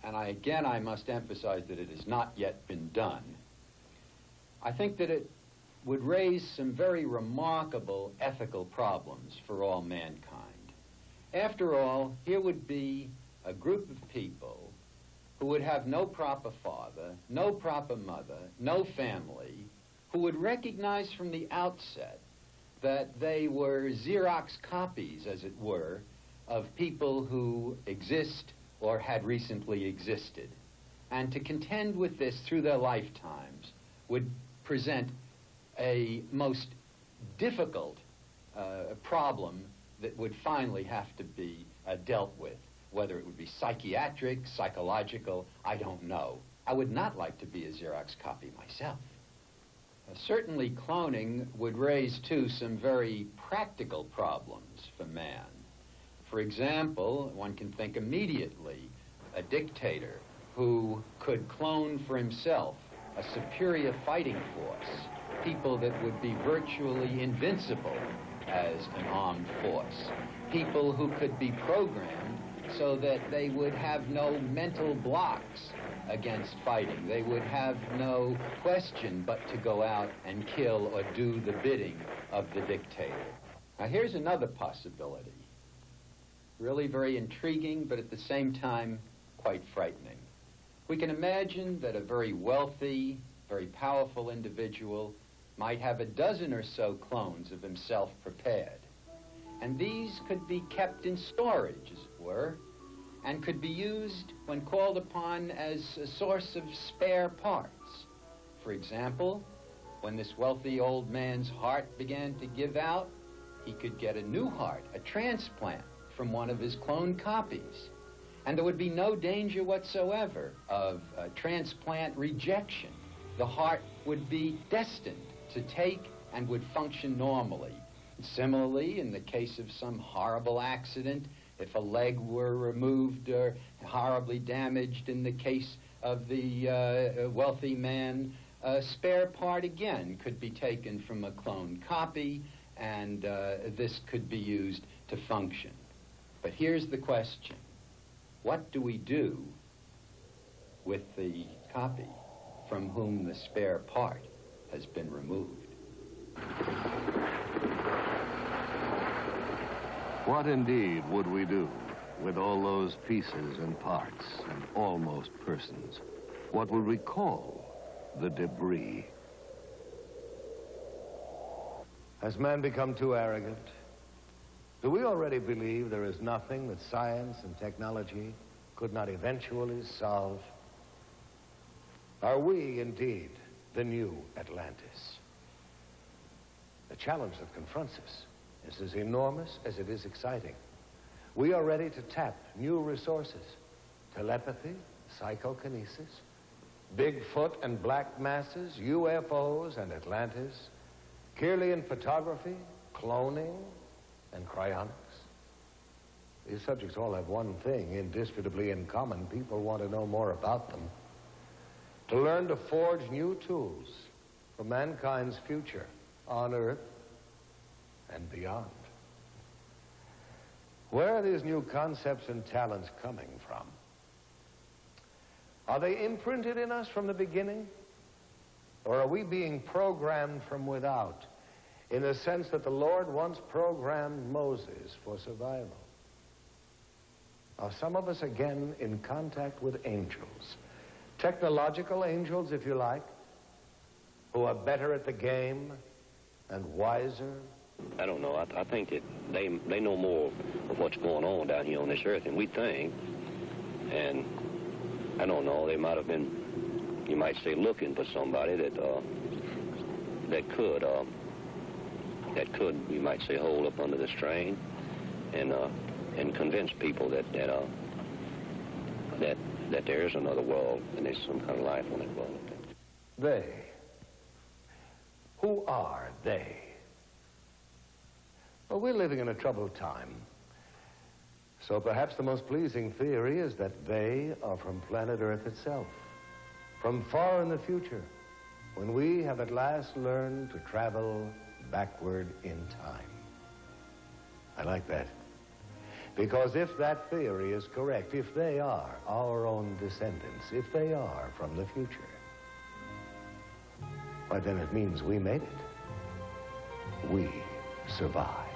and I must emphasize that it has not yet been done, I think that it would raise some very remarkable ethical problems for all mankind. After all, here would be a group of people who would have no proper father, no proper mother, no family, who would recognize from the outset that they were Xerox copies, as it were, of people who exist or had recently existed. And to contend with this through their lifetimes would present a most difficult problem that would finally have to be dealt with. Whether it would be psychiatric, psychological, I don't know. I would not like to be a Xerox copy myself. Certainly cloning would raise, too, some very practical problems for man. For example, one can think immediately a dictator who could clone for himself a superior fighting force, people that would be virtually invincible as an armed force, people who could be programmed so that they would have no mental blocks against fighting. They would have no question but to go out and kill or do the bidding of the dictator. Now here's another possibility. Really very intriguing, but at the same time quite frightening. We can imagine that a very wealthy, very powerful individual might have a dozen or so clones of himself prepared. And these could be kept in storage, as it were, and could be used when called upon as a source of spare parts. For example, when this wealthy old man's heart began to give out, he could get a new heart, a transplant, from one of his clone copies. And there would be no danger whatsoever of transplant rejection. The heart would be destined to take and would function normally. Similarly, in the case of some horrible accident, if a leg were removed or horribly damaged in the case of the wealthy man, a spare part again could be taken from a clone copy, and this could be used to function. But here's the question. What do we do with the copy from whom the spare part has been removed? What indeed would we do With all those pieces and parts and almost persons, what will recall the debris? Has man become too arrogant? Do we already believe there is nothing that science and technology could not eventually solve? Are we indeed the new Atlantis? The challenge that confronts us is as enormous as it is exciting. We are ready to tap new resources: telepathy, psychokinesis, Bigfoot and black masses, UFOs and Atlantis, Kirlian photography, cloning, and cryonics. These subjects all have one thing indisputably in common. People want to know more about them, to learn to forge new tools for mankind's future on Earth and beyond. Where are these new concepts and talents coming from? Are they imprinted in us from the beginning? Or are we being programmed from without, in the sense that the Lord once programmed Moses for survival? Are some of us again in contact with angels? Technological angels, if you like, who are better at the game and wiser? I don't know. I think that they know more of what's going on down here on this earth than we think. And I don't know, they might have been, you might say, looking for somebody that could, you might say, hold up under the strain and convince people that there is another world and there's some kind of life on that world. They. Who are they? Well, we're living in a troubled time. So perhaps the most pleasing theory is that they are from planet Earth itself, from far in the future, when we have at last learned to travel backward in time. I like that. Because if that theory is correct, if they are our own descendants, if they are from the future, why, then it means we made it. We survived.